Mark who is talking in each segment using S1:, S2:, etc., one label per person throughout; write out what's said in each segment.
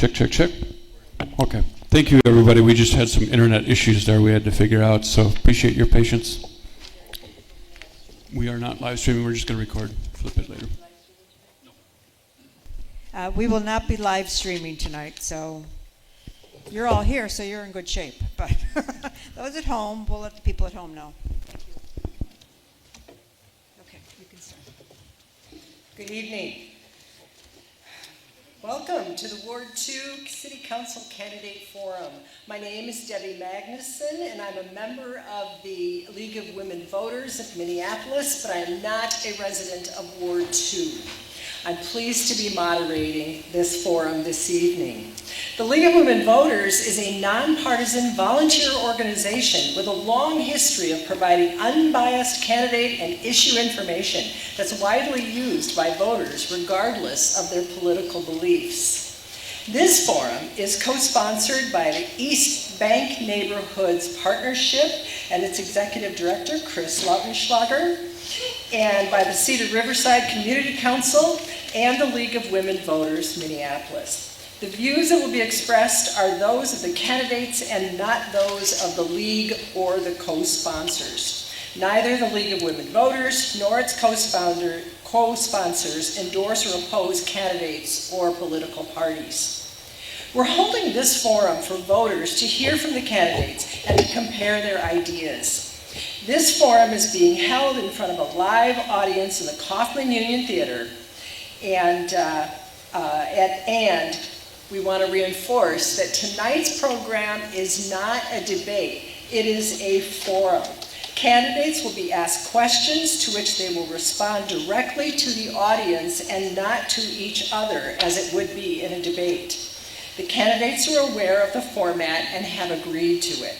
S1: Check, check, check. Okay. Thank you, everybody. We just had some internet issues there we had to figure out, so appreciate your patience. We are not live streaming. We're just going to record. Flip it later.
S2: We will not be live streaming tonight, so you're all here, so you're in good shape. But those at home, we'll let the people at home know. Okay, you can start.
S3: Good evening. Welcome to the Ward 2 City Council Candidate Forum. My name is Debbie Magnuson, and I'm a member of the League of Women Voters of Minneapolis, but I am not a resident of Ward 2. I'm pleased to be moderating this forum this evening. The League of Women Voters is a nonpartisan volunteer organization with a long history of providing unbiased candidate and issue information that's widely used by voters regardless of their political beliefs. This forum is co-sponsored by the East Bank Neighborhoods Partnership and its executive director, Chris Lautenschlager, and by the Cedar Riverside Community Council and the League of Women Voters, Minneapolis. The views that will be expressed are those of the candidates and not those of the League or the co-sponsors. Neither the League of Women Voters nor its co-sponsors endorse or oppose candidates or political parties. We're holding this forum for voters to hear from the candidates and to compare their ideas. This forum is being held in front of a live audience in the Kaufman Union Theater, and we want to reinforce that tonight's program is not a debate, it is a forum. Candidates will be asked questions to which they will respond directly to the audience and not to each other, as it would be in a debate. The candidates are aware of the format and have agreed to it.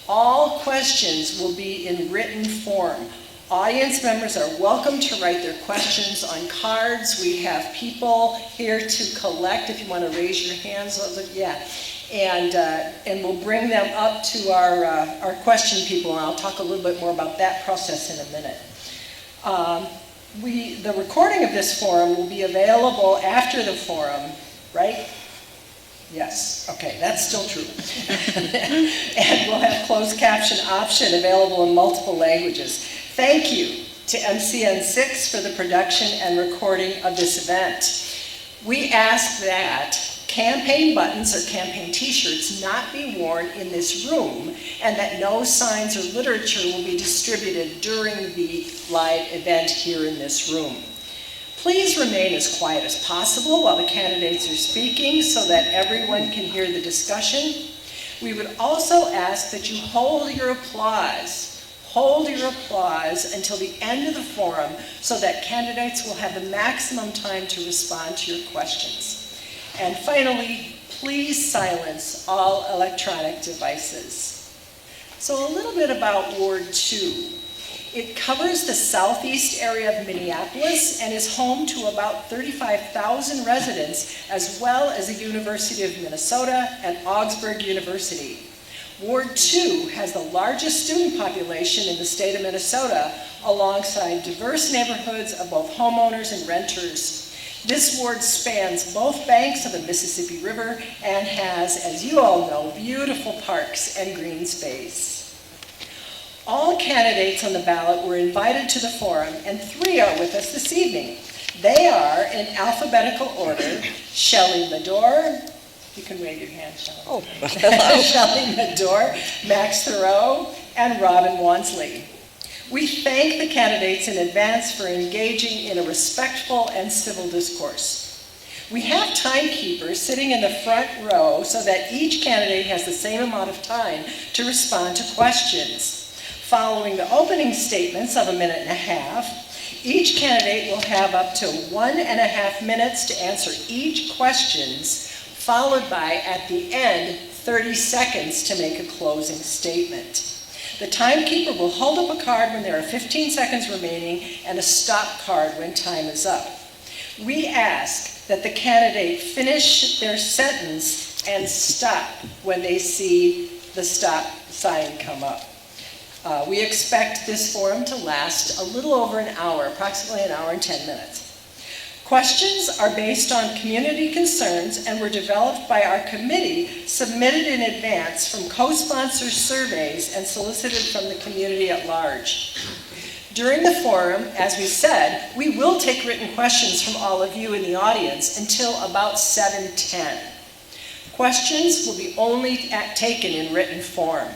S3: All questions will be in written form. Audience members are welcome to write their questions on cards. We have people here to collect. If you want to raise your hands, and we'll bring them up to our question people, and I'll talk a little bit more about that process in a minute. The recording of this forum will be available after the forum, right? Yes, okay, that's still true. And we'll have closed caption option available in multiple languages. Thank you to MCN6 for the production and recording of this event. We ask that campaign buttons or campaign t-shirts not be worn in this room, and that no signs or literature will be distributed during the live event here in this room. Please remain as quiet as possible while the candidates are speaking so that everyone can hear the discussion. We would also ask that you hold your applause until the end of the forum so that candidates will have the maximum time to respond to your questions. And finally, please silence all electronic devices. So a little bit about Ward 2. It covers the southeast area of Minneapolis and is home to about 35,000 residents, as well as the University of Minnesota and Augsburg University. Ward 2 has the largest student population in the state of Minnesota, alongside diverse neighborhoods of both homeowners and renters. This ward spans both banks of the Mississippi River and has, as you all know, beautiful parks and green space. All candidates on the ballot were invited to the forum, and 3 are with us this evening. They are, in alphabetical order, Shelley Medore. You can wave your hand, Shelley.
S4: Oh, hello.
S3: Shelley Medore, Max Thoreau, and Robin Wansley. We thank the candidates in advance for engaging in a respectful and civil discourse. We have timekeepers sitting in the front row so that each candidate has the same amount of time to respond to questions. Following the opening statements of 1.5 minutes, each candidate will have up to 1.5 minutes to answer each questions, followed by, at the end, 30 seconds to make a closing statement. The timekeeper will hold up a card when there are 15 seconds remaining and a stop card when time is up. We ask that the candidate finish their sentence and stop when they see the stop sign come up. We expect this forum to last a little over an hour, approximately 1 hour and 10 minutes. Questions are based on community concerns and were developed by our committee, submitted in advance from co-sponsor surveys and solicited from the community at large. During the forum, as we said, we will take written questions from all of you in the audience until about 7:10. Questions will be only taken in written form.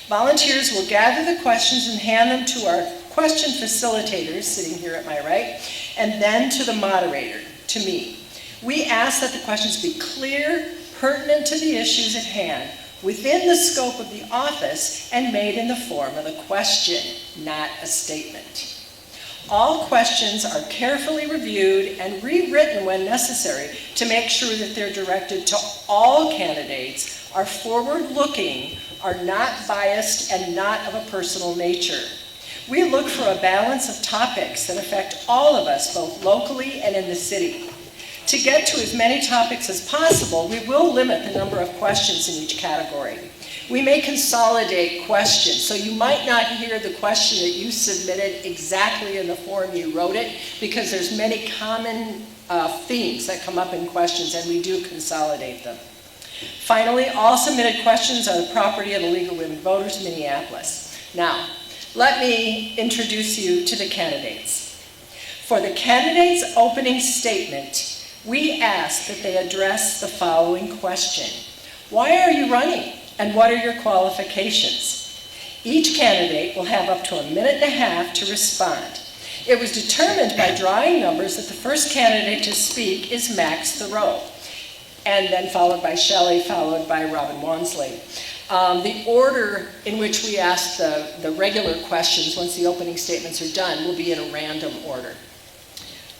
S3: Volunteers will gather the questions and hand them to our question facilitators, sitting here at my right, and then to the moderator, to me. We ask that the questions be clear, pertinent to the issues at hand, within the scope of the office, and made in the form of a question, not a statement. All questions are carefully reviewed and rewritten when necessary to make sure that they're directed to all candidates, are forward-looking, are not biased, and not of a personal nature. We look for a balance of topics that affect all of us, both locally and in the city. To get to as many topics as possible, we will limit the number of questions in each category. We may consolidate questions, so you might not hear the question that you submitted exactly in the form you wrote it, because there's many common themes that come up in questions, and we do consolidate them. Finally, all submitted questions are the property of the League of Women Voters, Minneapolis. Now, let me introduce you to the candidates. For the candidates' opening statement, we ask that they address the following question. Why are you running, and what are your qualifications? Each candidate will have up to 1.5 minutes to respond. It was determined by drawing numbers that the first candidate to speak is Max Thoreau, and then followed by Shelley, followed by Robin Wansley. The order in which we ask the regular questions once the opening statements are done will be in a random order.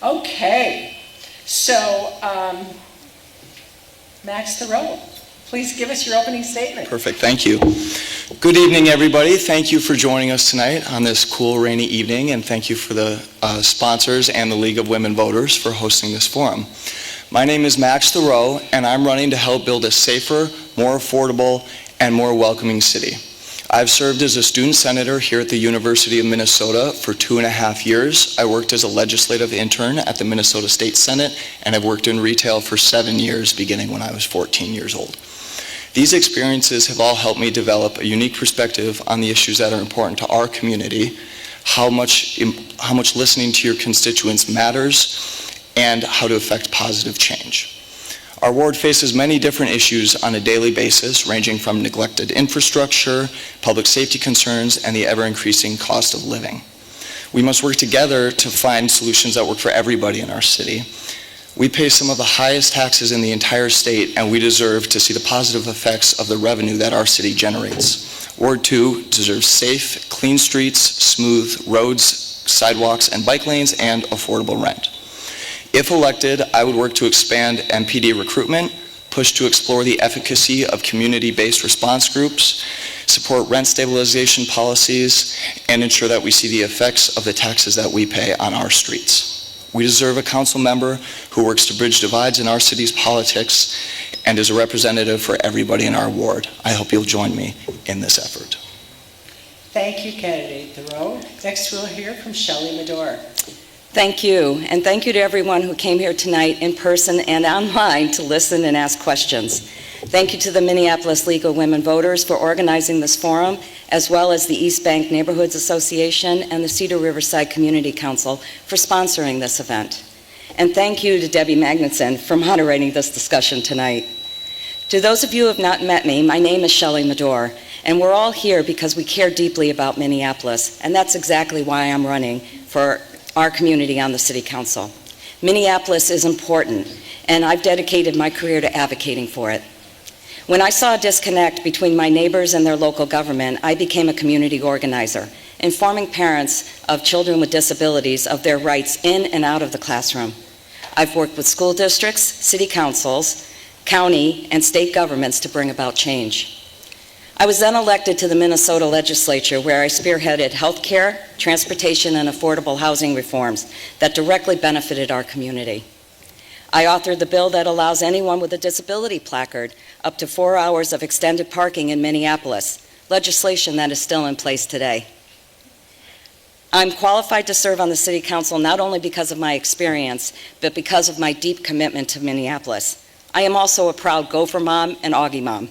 S3: Okay, so Max Thoreau, please give us your opening statement.
S4: Perfect, thank you. Good evening, everybody. Thank you for joining us tonight on this cool, rainy evening, and thank you for the sponsors and the League of Women Voters for hosting this forum. My name is Max Thoreau, and I'm running to help build a safer, more affordable, and more welcoming city. I've served as a student senator here at the University of Minnesota for 2.5 years. I worked as a legislative intern at the Minnesota State Senate, and I've worked in retail for 7 years, beginning when I was 14 years old. These experiences have all helped me develop a unique perspective on the issues that are important to our community, how much listening to your constituents matters, and how to affect positive change. Our ward faces many different issues on a daily basis, ranging from neglected infrastructure, public safety concerns, and the ever-increasing cost of living. We must work together to find solutions that work for everybody in our city. We pay some of the highest taxes in the entire state, and we deserve to see the positive effects of the revenue that our city generates. Ward 2 deserves safe, clean streets, smooth roads, sidewalks, and bike lanes, and affordable rent. If elected, I would work to expand MPD recruitment, push to explore the efficacy of community-based response groups, support rent stabilization policies, and ensure that we see the effects of the taxes that we pay on our streets. We deserve a council member who works to bridge divides in our city's politics and is a representative for everybody in our ward. I hope you'll join me in this effort.
S3: Thank you, candidate Thoreau. Next, we'll hear from Shelley Medor.
S5: Thank you, and thank you to everyone who came here tonight in person and online to listen and ask questions. Thank you to the Minneapolis League of Women Voters for organizing this forum, as well as the East Bank Neighborhoods Association and the Cedar Riverside Community Council for sponsoring this event. And thank you to Debbie Magnuson for moderating this discussion tonight. To those of you who have not met me, my name is Shelley Medor, and we're all here because we care deeply about Minneapolis, and that's exactly why I'm running for our community on the City Council. Minneapolis is important, and I've dedicated my career to advocating for it. When I saw a disconnect between my neighbors and their local government, I became a community organizer, informing parents of children with disabilities of their rights in and out of the classroom. I've worked with school districts, city councils, county, and state governments to bring about change. I was then elected to the Minnesota legislature, where I spearheaded health care, transportation, and affordable housing reforms that directly benefited our community. I authored the bill that allows anyone with a disability placard up to 4 hours of extended parking in Minneapolis, legislation that is still in place today. I'm qualified to serve on the City Council not only because of my experience, but because of my deep commitment to Minneapolis. I am also a proud Gopher mom and Augie mom.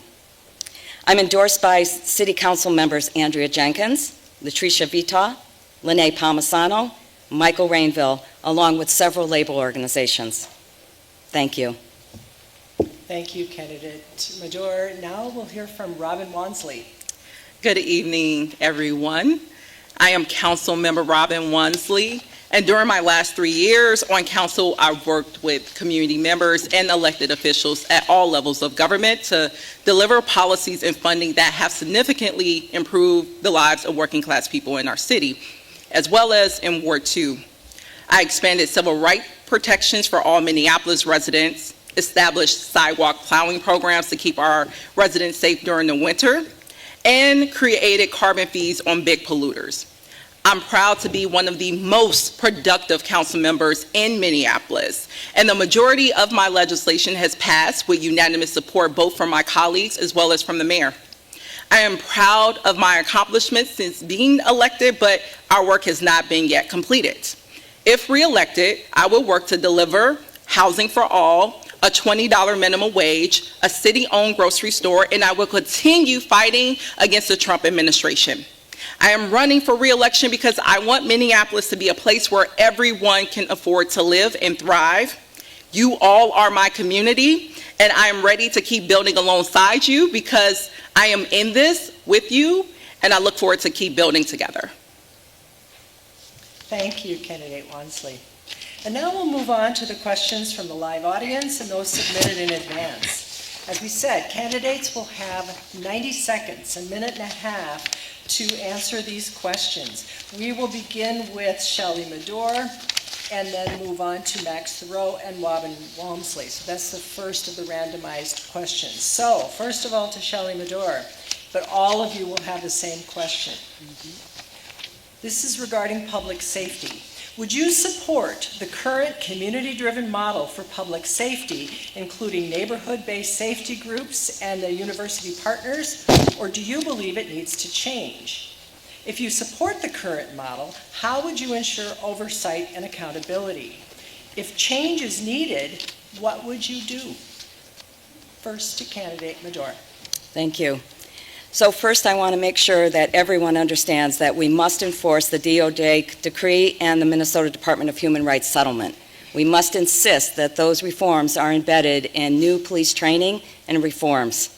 S5: I'm endorsed by City Council members Andrea Jenkins, Latricia Vita, Lene Palmisano, Michael Rainville, along with several labor organizations. Thank you.
S3: Thank you, Candidate Major. Now we'll hear from Robin Wansley.
S6: Good evening, everyone. I am Council Member Robin Wansley, and during my last 3 years on council, I've worked with community members and elected officials at all levels of government to deliver policies and funding that have significantly improved the lives of working class people in our city, as well as in Ward 2. I expanded civil rights protections for all Minneapolis residents, established sidewalk plowing programs to keep our residents safe during the winter, and created carbon fees on big polluters. I'm proud to be one of the most productive council members in Minneapolis, and the majority of my legislation has passed with unanimous support both from my colleagues as well as from the mayor. I am proud of my accomplishments since being elected, but our work has not been yet completed. If re-elected, I will work to deliver housing for all, a $20 minimum wage, a city-owned grocery store, and I will continue fighting against the Trump administration. I am running for re-election because I want Minneapolis to be a place where everyone can afford to live and thrive. You all are my community, and I am ready to keep building alongside you because I am in this with you, and I look forward to keep building together.
S3: Thank you, Candidate Wansley. And now we'll move on to the questions from the live audience and those submitted in advance. As we said, candidates will have 90 seconds, a minute and a half, to answer these questions. We will begin with Shelley Madore and then move on to Max Thoreau and Robin Walmsley. So that's the first of the randomized questions. So first of all to Shelley Madore, but all of you will have the same question. This is regarding public safety. Would you support the current community-driven model for public safety, including neighborhood-based safety groups and the university partners, or do you believe it needs to change? If you support the current model, how would you ensure oversight and accountability? If change is needed, what would you do? First to Candidate Madore.
S5: Thank you. So first, I want to make sure that everyone understands that we must enforce the DOJ decree and the Minnesota Department of Human Rights settlement. We must insist that those reforms are embedded in new police training and reforms.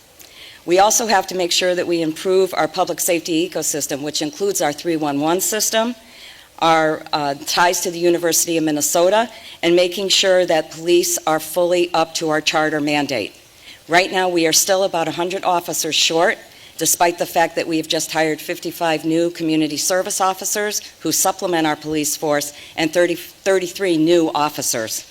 S5: We also have to make sure that we improve our public safety ecosystem, which includes our 311 system, our ties to the University of Minnesota, and making sure that police are fully up to our charter mandate. Right now, we are still about 100 officers short, despite the fact that we have just hired 55 new community service officers who supplement our police force and 33 new officers.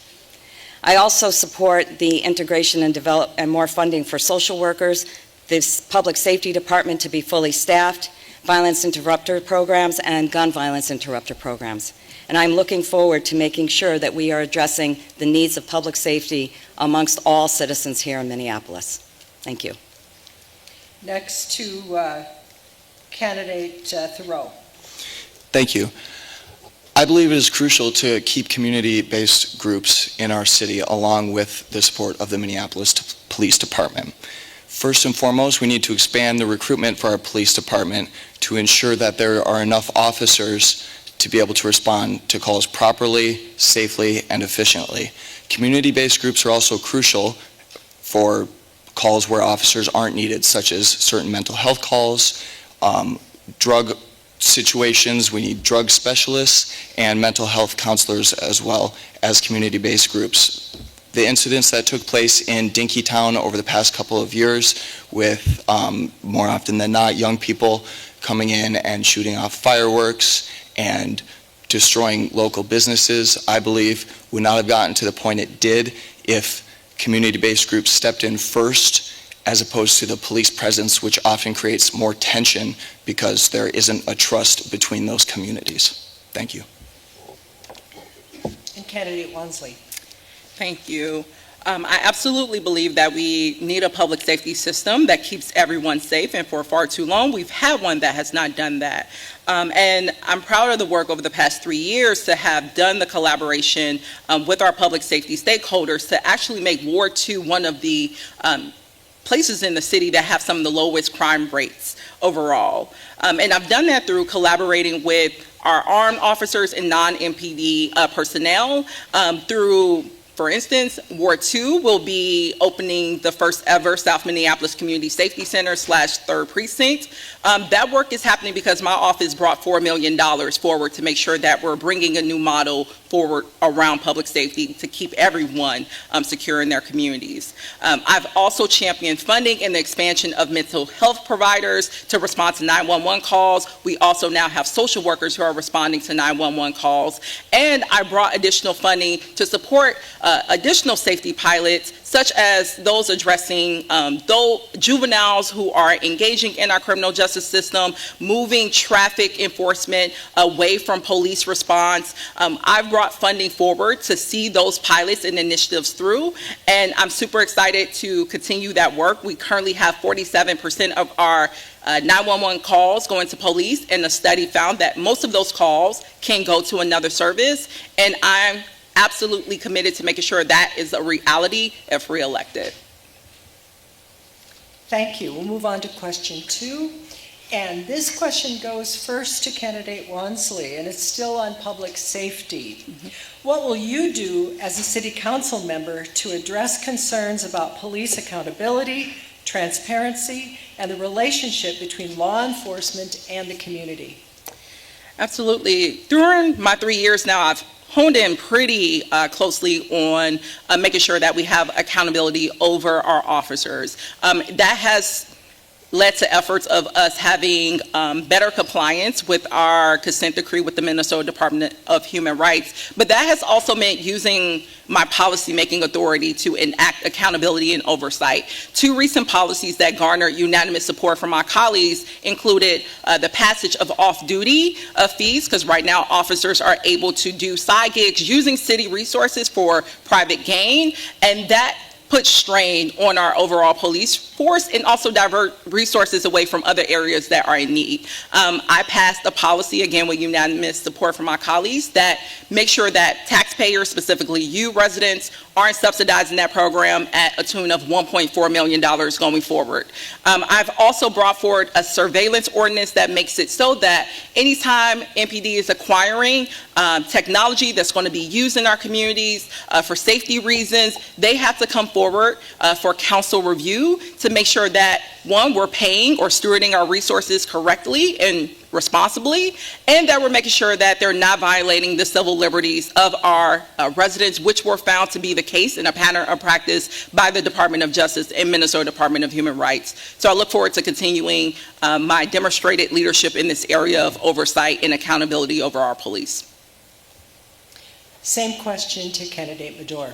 S5: I also support the integration and more funding for social workers, this public safety department to be fully staffed, violence interrupter programs, and gun violence interrupter programs. And I'm looking forward to making sure that we are addressing the needs of public safety amongst all citizens here in Minneapolis. Thank you.
S3: Next to Candidate Thoreau.
S4: Thank you. I believe it is crucial to keep community-based groups in our city along with the support of the Minneapolis Police Department. First and foremost, we need to expand the recruitment for our police department to ensure that there are enough officers to be able to respond to calls properly, safely, and efficiently. Community-based groups are also crucial for calls where officers aren't needed, such as certain mental health calls, drug situations. We need drug specialists and mental health counselors as well as community-based groups. The incidents that took place in Dinkytown over the past couple of years with, more often than not, young people coming in and shooting off fireworks and destroying local businesses, I believe would not have gotten to the point it did if community-based groups stepped in first as opposed to the police presence, which often creates more tension because there isn't a trust between those communities. Thank you.
S3: And Candidate Wansley.
S6: Thank you. I absolutely believe that we need a public safety system that keeps everyone safe, and for far too long we've had one that has not done that. And I'm proud of the work over the past 3 years to have done the collaboration with our public safety stakeholders to actually make Ward 2 one of the places in the city that have some of the lowest crime rates overall. And I've done that through collaborating with our armed officers and non-MPD personnel through, for instance, Ward 2 will be opening the first ever South Minneapolis Community Safety Center / 3rd Precinct. That work is happening because my office brought $4 million forward to make sure that we're bringing a new model forward around public safety to keep everyone secure in their communities. I've also championed funding and the expansion of mental health providers to respond to 911 calls. We also now have social workers who are responding to 911 calls. And I brought additional funding to support additional safety pilots, such as those addressing juveniles who are engaging in our criminal justice system, moving traffic enforcement away from police response. I've brought funding forward to see those pilots and initiatives through, and I'm super excited to continue that work. We currently have 47% of our 911 calls going to police, and the study found that most of those calls can go to another service, and I'm absolutely committed to making sure that is a reality if reelected.
S3: Thank you. We'll move on to question 2. And this question goes first to candidate Wansley, and it's still on public safety. What will you do as a city council member to address concerns about police accountability, transparency, and the relationship between law enforcement and the community?
S6: Absolutely. During my 3 years now, I've honed in pretty closely on making sure that we have accountability over our officers. That has led to efforts of us having better compliance with our consent decree with the Minnesota Department of Human Rights. But that has also meant using my policy-making authority to enact accountability and oversight. 2 recent policies that garnered unanimous support from my colleagues included the passage of off-duty fees, because right now officers are able to do side gigs using city resources for private gain, and that puts strain on our overall police force and also divert resources away from other areas that are in need. I passed a policy, again with unanimous support from my colleagues, that make sure that taxpayers, specifically you residents, aren't subsidizing that program at a tune of $1.4 million going forward. I've also brought forward a surveillance ordinance that makes it so that anytime MPD is acquiring technology that's going to be used in our communities for safety reasons, they have to come forward for council review to make sure that, one, we're paying or stewarding our resources correctly and responsibly, and that we're making sure that they're not violating the civil liberties of our residents, which were found to be the case in a pattern of practice by the Department of Justice and Minnesota Department of Human Rights. So I look forward to continuing my demonstrated leadership in this area of oversight and accountability over our police.
S3: Same question to candidate Medor.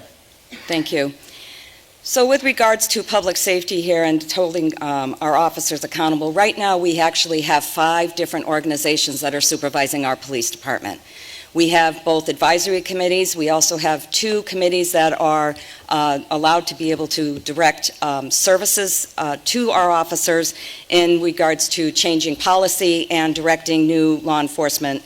S5: Thank you. So with regards to public safety here and holding our officers accountable, right now we actually have 5 different organizations that are supervising our police department. We have both advisory committees. We also have 2 committees that are allowed to be able to direct services to our officers in regards to changing policy and directing new law enforcement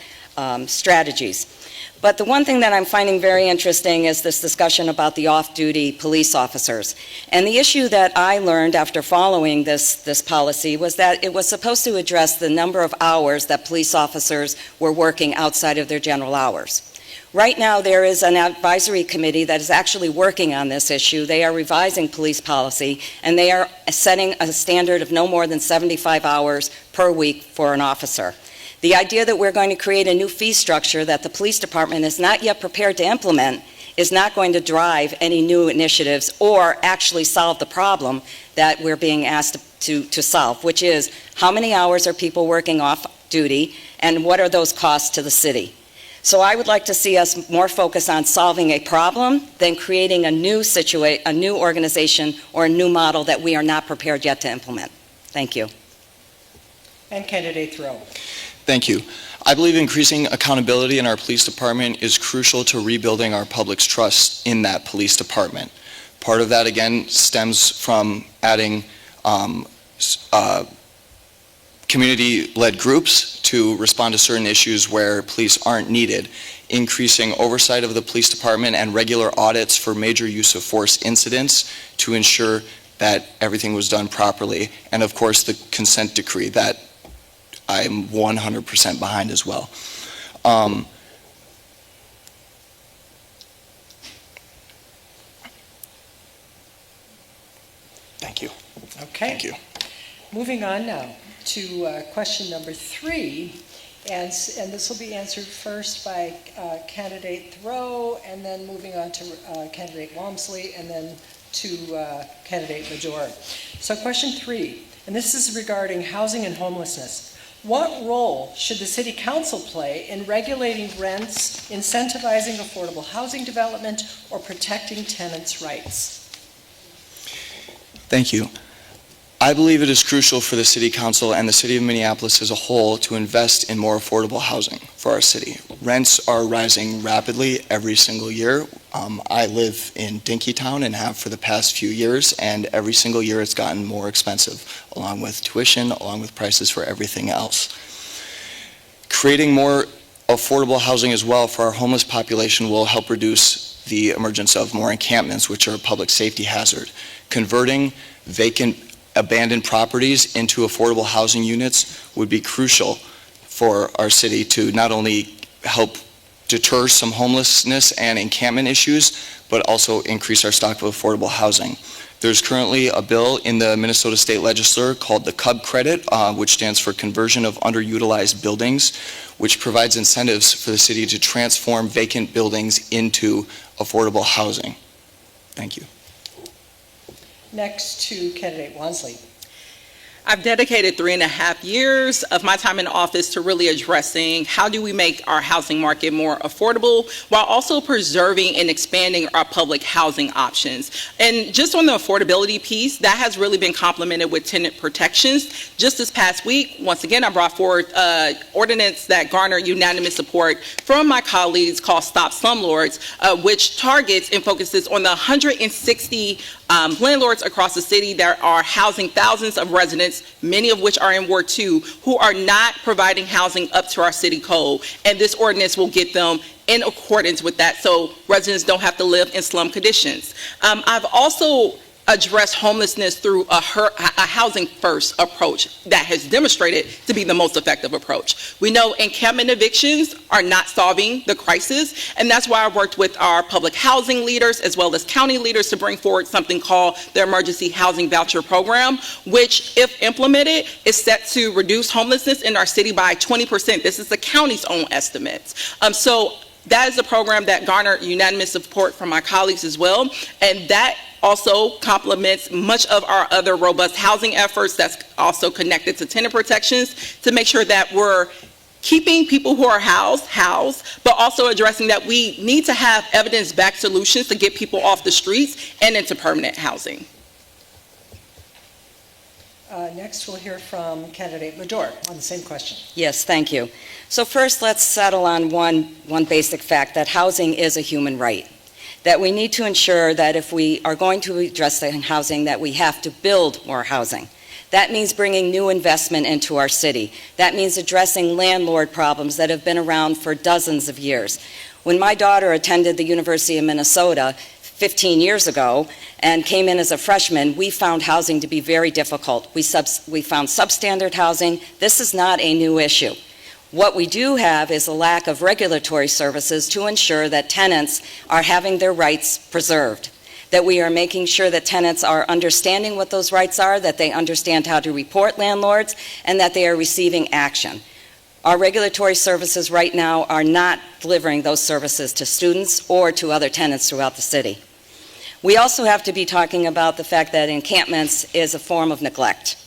S5: strategies. But the one thing that I'm finding very interesting is this discussion about the off-duty police officers. And the issue that I learned after following this policy was that it was supposed to address the number of hours that police officers were working outside of their general hours. Right now, there is an advisory committee that is actually working on this issue. They are revising police policy, and they are setting a standard of no more than 75 hours per week for an officer. The idea that we're going to create a new fee structure that the police department is not yet prepared to implement is not going to drive any new initiatives or actually solve the problem that we're being asked to solve, which is how many hours are people working off duty and what are those costs to the city. So I would like to see us more focus on solving a problem than creating a new organization or a new model that we are not prepared yet to implement. Thank you.
S3: And candidate Thoreau.
S4: Thank you. I believe increasing accountability in our police department is crucial to rebuilding our public's trust in that police department. Part of that, again, stems from adding community-led groups to respond to certain issues where police aren't needed, increasing oversight of the police department and regular audits for major use of force incidents to ensure that everything was done properly, and of course the consent decree that I'm 100% behind as well. Thank you.
S3: Okay.
S4: Thank you.
S3: Moving on now to question number 3, and this will be answered first by candidate Thoreau, and then moving on to candidate Walmsley, and then to candidate Major. So question 3, and this is regarding housing and homelessness. What role should the City Council play in regulating rents, incentivizing affordable housing development, or protecting tenants' rights?
S4: Thank you. I believe it is crucial for the City Council and the City of Minneapolis as a whole to invest in more affordable housing for our city. Rents are rising rapidly every single year. I live in Dinkytown and have for the past few years, and every single year it's gotten more expensive, along with tuition, along with prices for everything else. Creating more affordable housing as well for our homeless population will help reduce the emergence of more encampments, which are a public safety hazard. Converting vacant abandoned properties into affordable housing units would be crucial for our city to not only help deter some homelessness and encampment issues, but also increase our stock of affordable housing. There's currently a bill in the Minnesota State Legislature called the CUB credit, which stands for Conversion of Underutilized Buildings, which provides incentives for the city to transform vacant buildings into affordable housing. Thank you.
S3: Next to candidate Walmsley.
S6: I've dedicated 3.5 years of my time in office to really addressing how do we make our housing market more affordable while also preserving and expanding our public housing options. And just on the affordability piece, that has really been complemented with tenant protections. Just this past week, once again, I brought forward ordinance that garnered unanimous support from my colleagues called Stop Slumlords, which targets and focuses on the 160 landlords across the city that are housing thousands of residents, many of which are in Ward 2, who are not providing housing up to our city code. And this ordinance will get them in accordance with that so residents don't have to live in slum conditions. I've also addressed homelessness through a housing first approach that has demonstrated to be the most effective approach. We know encampment evictions are not solving the crisis, and that's why I worked with our public housing leaders as well as county leaders to bring forward something called the Emergency Housing Voucher Program, which, if implemented, is set to reduce homelessness in our city by 20%. This is the county's own estimates. So that is a program that garnered unanimous support from my colleagues as well, and that also complements much of our other robust housing efforts that's also connected to tenant protections to make sure that we're keeping people who are housed, but also addressing that we need to have evidence-backed solutions to get people off the streets and into permanent housing.
S3: Next, we'll hear from candidate Major on the same question.
S5: Yes, thank you. So first, let's settle on one basic fact, that housing is a human right. That we need to ensure that if we are going to address the housing, that we have to build more housing. That means bringing new investment into our city. That means addressing landlord problems that have been around for dozens of years. When my daughter attended the University of Minnesota 15 years ago and came in as a freshman, we found housing to be very difficult. We found substandard housing. This is not a new issue. What we do have is a lack of regulatory services to ensure that tenants are having their rights preserved, that we are making sure that tenants are understanding what those rights are, that they understand how to report landlords, and that they are receiving action. Our regulatory services right now are not delivering those services to students or to other tenants throughout the city. We also have to be talking about the fact that encampments is a form of neglect.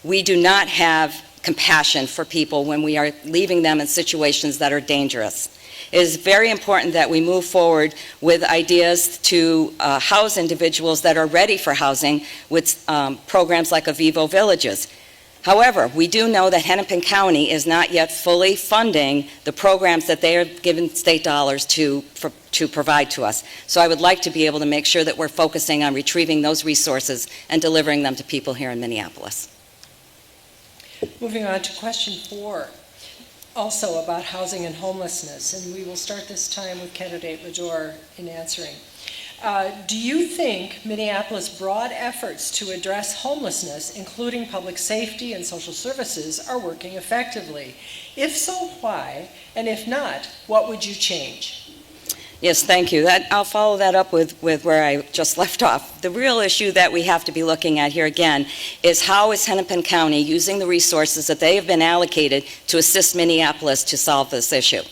S5: We do not have compassion for people when we are leaving them in situations that are dangerous. It is very important that we move forward with ideas to house individuals that are ready for housing with programs like Avivo Villages. However, we do know that Hennepin County is not yet fully funding the programs that they are given state dollars to provide to us. So I would like to be able to make sure that we're focusing on retrieving those resources and delivering them to people here in Minneapolis.
S3: Moving on to question 4. also about housing and homelessness, and we will start this time with candidate Major in answering. Do you think Minneapolis' broad efforts to address homelessness, including public safety and social services, are working effectively? If so, why? And if not, what would you change?
S5: Yes, thank you. I'll follow that up with where I just left off. The real issue that we have to be looking at here again is how is Hennepin County using the resources that they have been allocated to assist Minneapolis to solve this issue.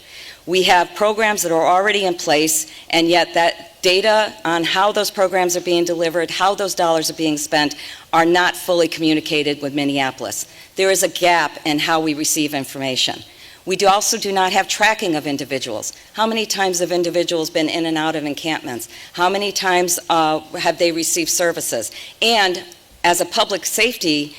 S5: We have programs that are already in place, and yet that data on how those programs are being delivered, how those dollars are being spent, are not fully communicated with Minneapolis. There is a gap in how we receive information. We also do not have tracking of individuals. How many times have individuals been in and out of encampments? How many times have they received services? And as a public safety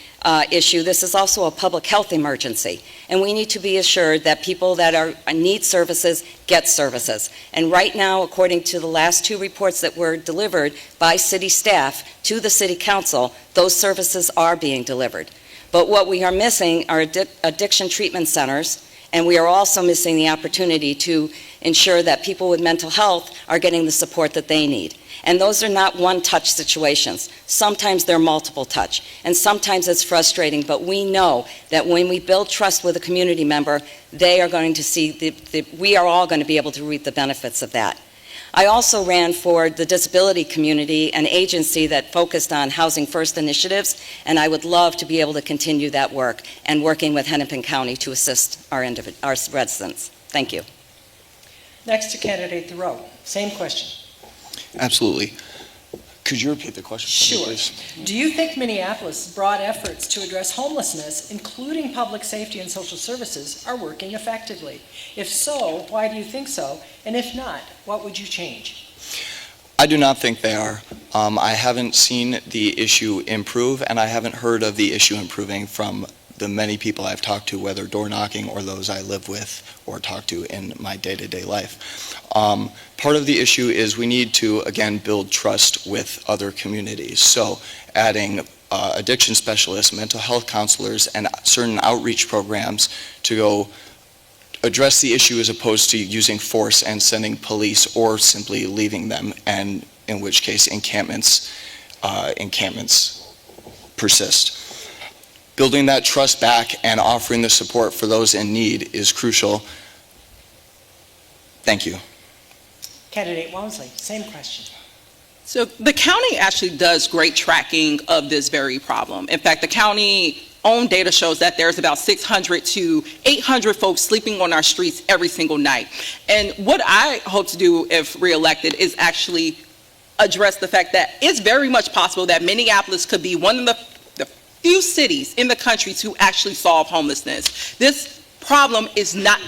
S5: issue, this is also a public health emergency. And we need to be assured that people that need services get services. And right now, according to the last 2 reports that were delivered by city staff to the city council, those services are being delivered. But what we are missing are addiction treatment centers, and we are also missing the opportunity to ensure that people with mental health are getting the support that they need. And those are not one-touch situations. Sometimes they're multiple touch, and sometimes it's frustrating, but we know that when we build trust with a community member, they are going to see, we are all going to be able to reap the benefits of that. I also ran for the disability community, an agency that focused on Housing First initiatives, and I would love to be able to continue that work and working with Hennepin County to assist our residents. Thank you.
S3: Next to candidate Thoreau. Same question.
S4: Absolutely. Could you repeat the question?
S3: Sure.
S4: Please?
S3: Do you think Minneapolis' broad efforts to address homelessness, including public safety and social services, are working effectively? If so, why do you think so? And if not, what would you change?
S4: I do not think they are. I haven't seen the issue improve, and I haven't heard of the issue improving from the many people I've talked to, whether door knocking or those I live with or talk to in my day-to-day life. Part of the issue is we need to, again, build trust with other communities. So adding addiction specialists, mental health counselors, and certain outreach programs to go address the issue as opposed to using force and sending police or simply leaving them, and in which case encampments persist. Building that trust back and offering the support for those in need is crucial. Thank you.
S3: Candidate Walmsley, same question.
S6: So the county actually does great tracking of this very problem. In fact, the county own data shows that there's about 600 to 800 folks sleeping on our streets every single night. And what I hope to do if reelected is actually address the fact that it's very much possible that Minneapolis could be one of the few cities in the country to actually solve homelessness. This problem is not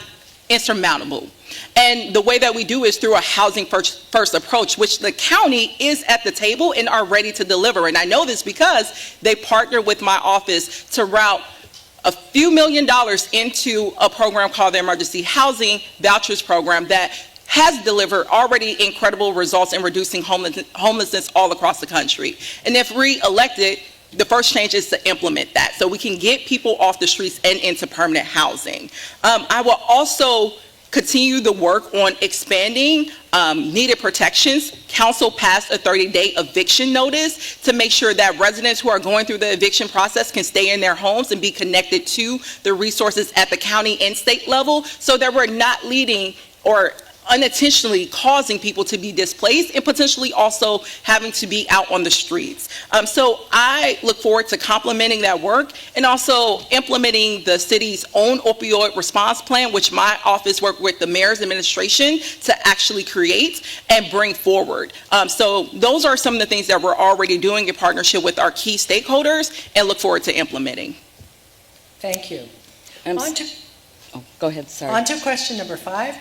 S6: insurmountable. And the way that we do is through a housing first approach, which the county is at the table and are ready to deliver. And I know this because they partner with my office to route a few $1 million into a program called the Emergency Housing Vouchers Program that has delivered already incredible results in reducing homelessness all across the country. And if re-elected, the first change is to implement that so we can get people off the streets and into permanent housing. I will also continue the work on expanding needed protections. Council passed a 30-day eviction notice to make sure that residents who are going through the eviction process can stay in their homes and be connected to the resources at the county and state level so that we're not leading or unintentionally causing people to be displaced and potentially also having to be out on the streets. So I look forward to complementing that work and also implementing the city's own opioid response plan, which my office worked with the mayor's administration to actually create and bring forward. So those are some of the things that we're already doing in partnership with our key stakeholders and look forward to implementing.
S3: Thank you.
S5: Go ahead, sorry.
S3: On to question number 5.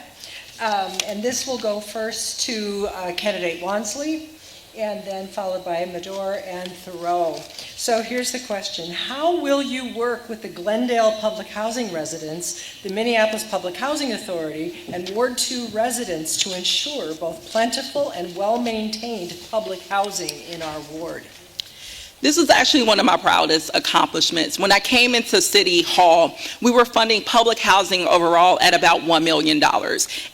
S3: And this will go first to candidate Walmsley and then followed by Mador and Thoreau. So here's the question. How will you work with the Glendale Public Housing residents, the Minneapolis Public Housing Authority, and Ward 2 residents to ensure both plentiful and well-maintained public housing in our ward?
S6: This is actually one of my proudest accomplishments. When I came into City Hall, we were funding public housing overall at about $1 million.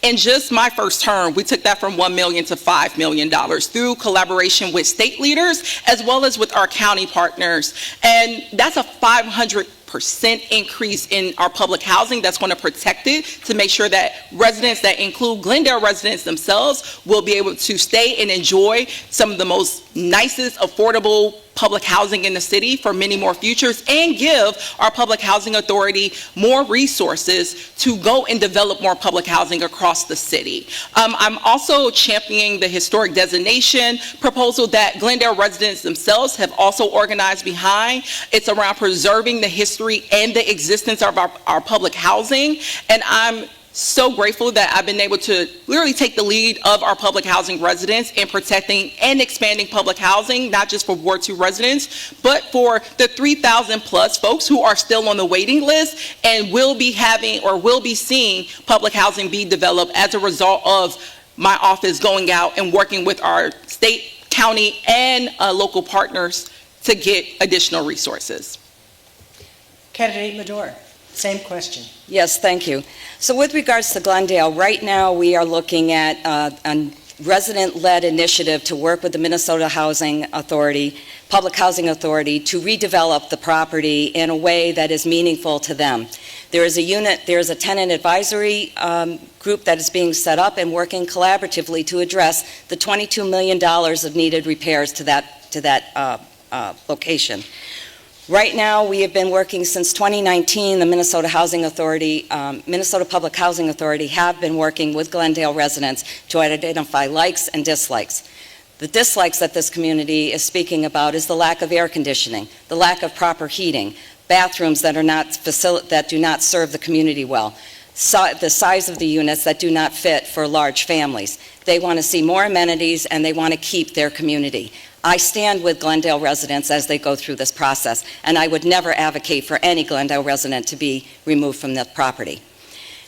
S6: In just my first term, we took that from $1 million to $5 million through collaboration with state leaders as well as with our county partners. And that's a 500% increase in our public housing that's going to protect it, to make sure that residents, that include Glendale residents themselves, will be able to stay and enjoy some of the most nicest, affordable public housing in the city for many more futures, and give our public housing authority more resources to go and develop more public housing across the city. I'm also championing the historic designation proposal that Glendale residents themselves have also organized behind. It's around preserving the history and the existence of our public housing, and I'm so grateful that I've been able to literally take the lead of our public housing residents in protecting and expanding public housing, not just for Ward 2 residents, but for the 3,000 plus folks who are still on the waiting list and will be having or will be seeing public housing be developed as a result of my office going out and working with our state, county, and local partners to get additional resources.
S3: Candidate Madore, same question.
S5: Yes, thank you. So with regards to Glendale, right now we are looking at a resident-led initiative to work with the Minnesota Housing Authority, Public Housing Authority, to redevelop the property in a way that is meaningful to them. There is a tenant advisory group that is being set up and working collaboratively to address the $22 million of needed repairs to that location. Right now, we have been working since 2019. The Minnesota Housing Authority, Minnesota Public Housing Authority have been working with Glendale residents to identify likes and dislikes. The dislikes that this community is speaking about is the lack of air conditioning, the lack of proper heating, bathrooms that do not serve the community well, the size of the units that do not fit for large families. They want to see more amenities, and they want to keep their community. I stand with Glendale residents as they go through this process, and I would never advocate for any Glendale resident to be removed from the property.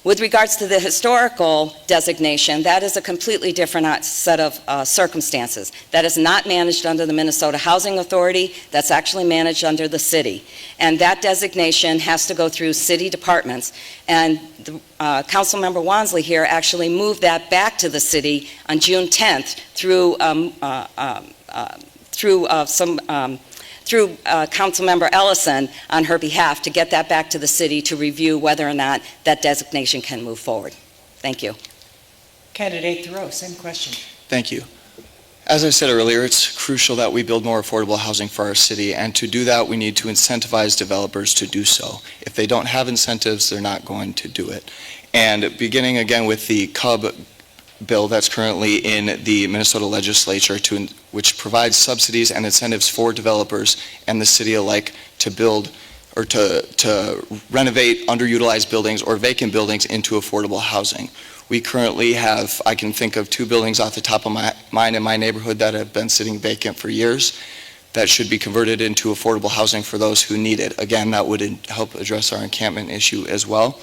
S5: With regards to the historical designation, that is a completely different set of circumstances. That is not managed under the Minnesota Housing Authority. That's actually managed under the city. And that designation has to go through city departments. And Councilmember Wansley here actually moved that back to the city on June 10th through Councilmember Ellison on her behalf to get that back to the city to review whether or not that designation can move forward. Thank you.
S3: Candidate Thoreau, same question.
S4: Thank you. As I said earlier, it's crucial that we build more affordable housing for our city, and to do that, we need to incentivize developers to do so. If they don't have incentives, they're not going to do it. And beginning again with the CUB bill that's currently in the Minnesota legislature, which provides subsidies and incentives for developers and the city alike to build or to renovate underutilized buildings or vacant buildings into affordable housing. We currently have, I can think of 2 buildings off the top of my mind in my neighborhood that have been sitting vacant for years that should be converted into affordable housing for those who need it. Again, that would help address our encampment issue as well.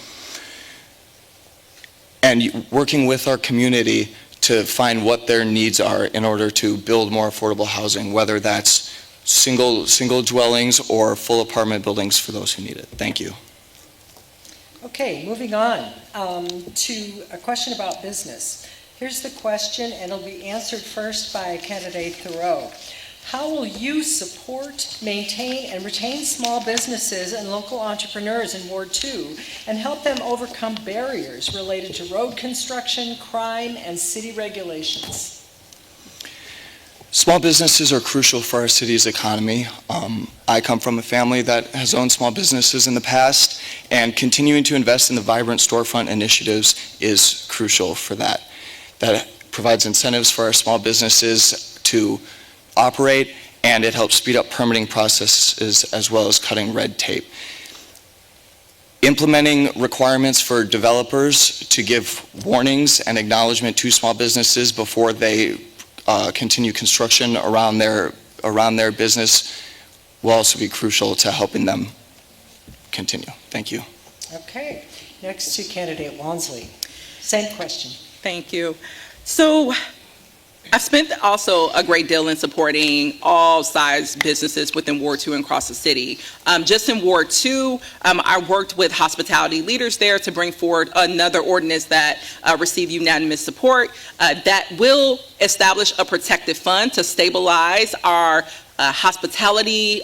S4: And working with our community to find what their needs are in order to build more affordable housing, whether that's single dwellings or full apartment buildings for those who need it. Thank you.
S3: Okay, moving on to a question about business. Here's the question, and it'll be answered first by Candidate Thoreau. How will you support, maintain, and retain small businesses and local entrepreneurs in Ward 2 and help them overcome barriers related to road construction, crime, and city regulations?
S4: Small businesses are crucial for our city's economy. I come from a family that has owned small businesses in the past, and continuing to invest in the vibrant storefront initiatives is crucial for that. That provides incentives for our small businesses to operate, and it helps speed up permitting processes as well as cutting red tape. Implementing requirements for developers to give warnings and acknowledgement to small businesses before they continue construction around their business will also be crucial to helping them continue. Thank you.
S3: Okay, next to Candidate Wansley. Same question.
S6: Thank you. So I've spent also a great deal in supporting all size businesses within Ward 2 and across the city. Just in Ward 2, I worked with hospitality leaders there to bring forward another ordinance that received unanimous support that will establish a protective fund to stabilize our hospitality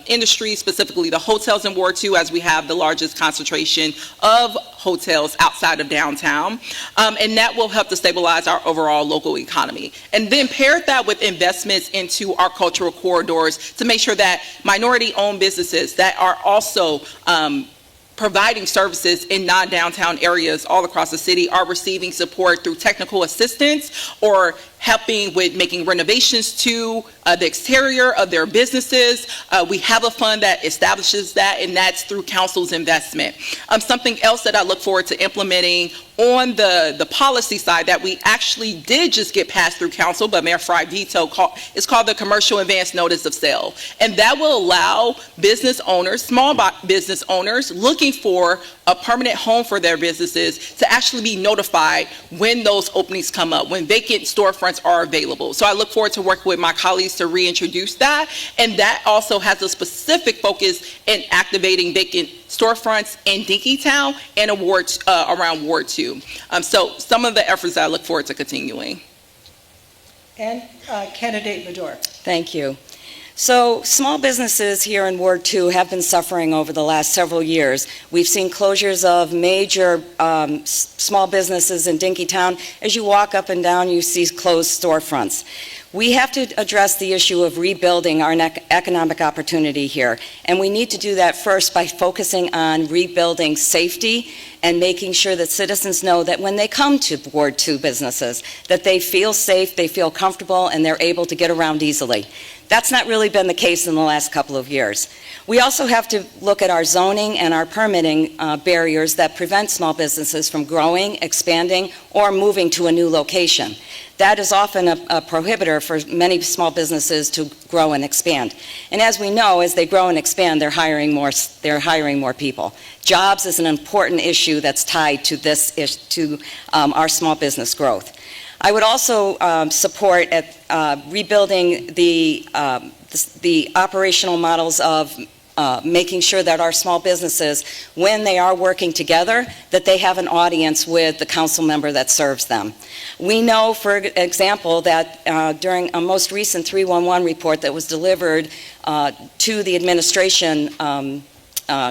S6: industry, specifically the hotels in Ward 2, as we have the largest concentration of hotels outside of downtown. And that will help to stabilize our overall local economy. And then pair that with investments into our cultural corridors to make sure that minority-owned businesses that are also providing services in non-downtown areas all across the city are receiving support through technical assistance or helping with making renovations to the exterior of their businesses. We have a fund that establishes that, and that's through council's investment. Something else that I look forward to implementing on the policy side that we actually did just get passed through council, but Mayor Fry vetoed, is called the Commercial Advance Notice of Sale. And that will allow business owners, small business owners looking for a permanent home for their businesses to actually be notified when those openings come up, when vacant storefronts are available. So I look forward to working with my colleagues to reintroduce that. And that also has a specific focus in activating vacant storefronts in Dinkytown and around Ward 2. So some of the efforts that I look forward to continuing.
S3: And Candidate Madore.
S5: Thank you. So small businesses here in Ward 2 have been suffering over the last several years. We've seen closures of major small businesses in Dinkytown. As you walk up and down, you see closed storefronts. We have to address the issue of rebuilding our economic opportunity here, and we need to do that first by focusing on rebuilding safety and making sure that citizens know that when they come to Ward 2 businesses, that they feel safe, they feel comfortable, and they're able to get around easily. That's not really been the case in the last couple of years. We also have to look at our zoning and our permitting barriers that prevent small businesses from growing, expanding, or moving to a new location. That is often a prohibitor for many small businesses to grow and expand. And as we know, as they grow and expand, they're hiring more people. Jobs is an important issue that's tied to our small business growth. I would also support rebuilding the operational models of making sure that our small businesses, when they are working together, that they have an audience with the council member that serves them. We know, for example, that during a most recent 311 report that was delivered to the administration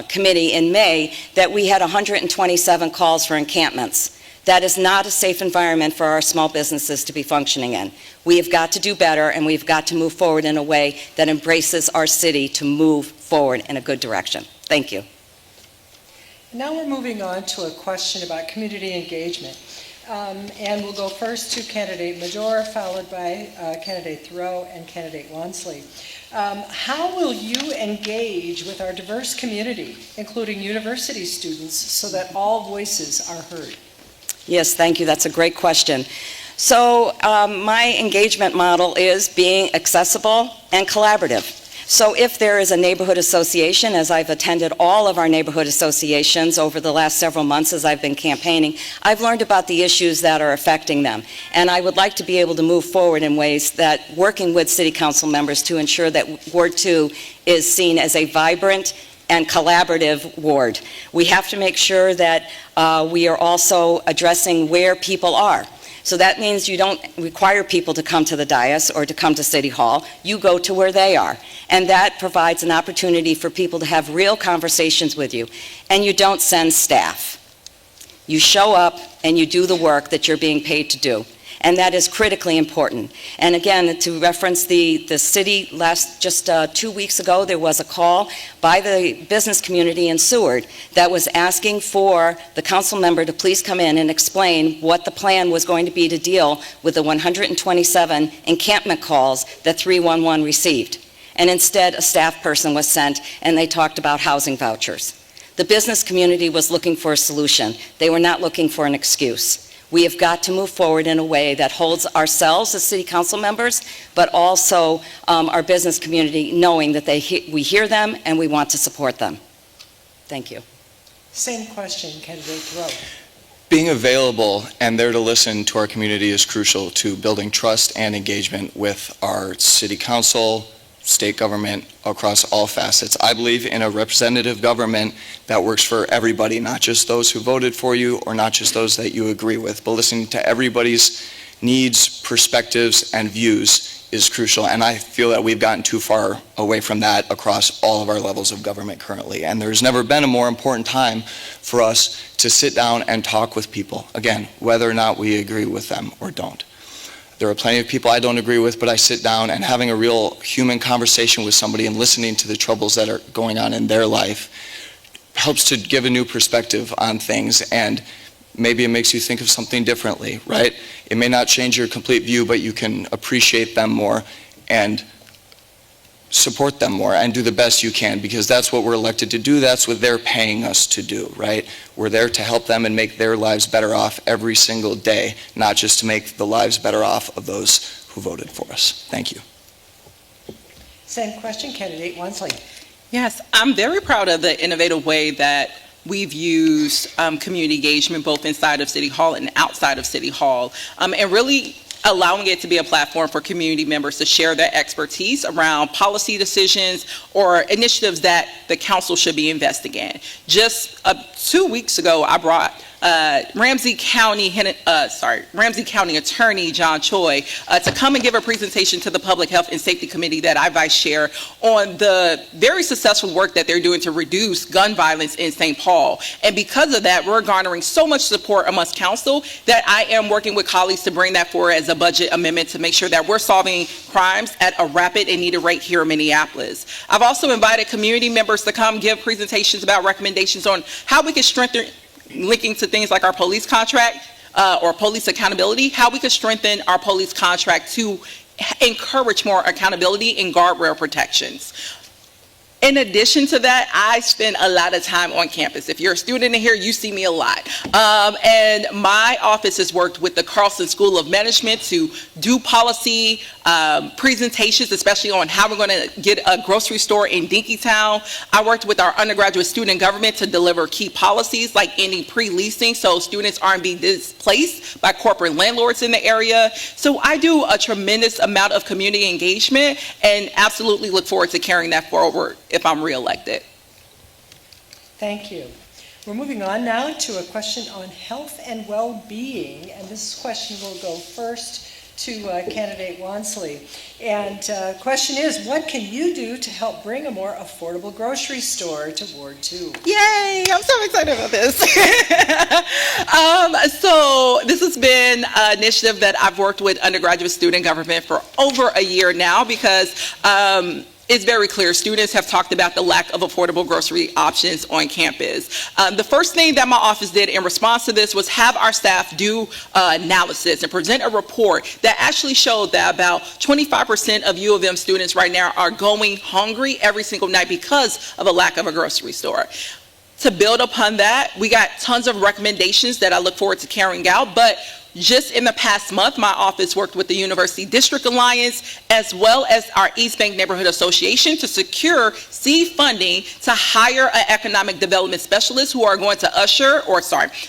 S5: committee in May, that we had 127 calls for encampments. That is not a safe environment for our small businesses to be functioning in. We have got to do better, and we've got to move forward in a way that embraces our city to move forward in a good direction. Thank you.
S3: Now we're moving on to a question about community engagement. And we'll go first to Candidate Madore, followed by Candidate Thoreau and Candidate Wansley. How will you engage with our diverse community, including university students, so that all voices are heard?
S5: Yes, thank you. That's a great question. So my engagement model is being accessible and collaborative. So if there is a neighborhood association, as I've attended all of our neighborhood associations over the last several months as I've been campaigning, I've learned about the issues that are affecting them. And I would like to be able to move forward in ways that, working with city council members to ensure that Ward 2 is seen as a vibrant and collaborative ward. We have to make sure that we are also addressing where people are. So that means you don't require people to come to the dais or to come to City Hall. You go to where they are. And that provides an opportunity for people to have real conversations with you. And you don't send staff. You show up and you do the work that you're being paid to do. And that is critically important. And again, to reference the city, just 2 weeks ago, there was a call by the business community in Seward that was asking for the council member to please come in and explain what the plan was going to be to deal with the 127 encampment calls that 311 received. And instead, a staff person was sent, and they talked about housing vouchers. The business community was looking for a solution. They were not looking for an excuse. We have got to move forward in a way that holds ourselves as city council members, but also our business community knowing that we hear them and we want to support them. Thank you.
S3: Same question, Candidate Thoreau.
S4: being available and there to listen to our community is crucial to building trust and engagement with our city council, state government, across all facets. I believe in a representative government that works for everybody, not just those who voted for you or not just those that you agree with, but listening to everybody's needs, perspectives, and views is crucial. And I feel that we've gotten too far away from that across all of our levels of government currently. And there's never been a more important time for us to sit down and talk with people, again, whether or not we agree with them or don't. There are plenty of people I don't agree with, but I sit down and having a real human conversation with somebody and listening to the troubles that are going on in their life helps to give a new perspective on things, and maybe it makes you think of something differently, right? It may not change your complete view, but you can appreciate them more and support them more and do the best you can, because that's what we're elected to do. That's what they're paying us to do, right? We're there to help them and make their lives better off every single day, not just to make the lives better off of those who voted for us. Thank you.
S3: Same question, candidate Wansley.
S6: Yes, I'm very proud of the innovative way that we've used community engagement both inside of City Hall and outside of City Hall, and really allowing it to be a platform for community members to share their expertise around policy decisions or initiatives that the council should be investing in. Just 2 weeks ago, I brought Ramsey County Attorney John Choi to come and give a presentation to the Public Health and Safety Committee that I vice chair on the very successful work that they're doing to reduce gun violence in St. Paul. And because of that, we're garnering so much support amongst council that I am working with colleagues to bring that forward as a budget amendment to make sure that we're solving crimes at a rapid and needed rate here in Minneapolis. I've also invited community members to come give presentations about recommendations on how we can strengthen, linking to things like our police contract or police accountability, how we could strengthen our police contract to encourage more accountability and guardrail protections. In addition to that, I spend a lot of time on campus. If you're a student in here, you see me a lot. And my office has worked with the Carlson School of Management to do policy presentations, especially on how we're going to get a grocery store in Dinkytown. I worked with our undergraduate student government to deliver key policies like ending pre-leasing so students aren't being displaced by corporate landlords in the area. So I do a tremendous amount of community engagement and absolutely look forward to carrying that forward if I'm reelected.
S3: Thank you. We're moving on now to a question on health and well-being, and this question will go first to candidate Wansley. And the question is, what can you do to help bring a more affordable grocery store to Ward 2?
S6: Yay, I'm so excited about this. So this has been an initiative that I've worked with undergraduate student government for over a year now because it's very clear students have talked about the lack of affordable grocery options on campus. The first thing that my office did in response to this was have our staff do analysis and present a report that actually showed that about 25% of U of M students right now are going hungry every single night because of a lack of a grocery store. To build upon that, we got tons of recommendations that I look forward to carrying out, but just in the past month, my office worked with the University District Alliance as well as our East Bank Neighborhood Association to secure seed funding to hire an economic development specialist who are going to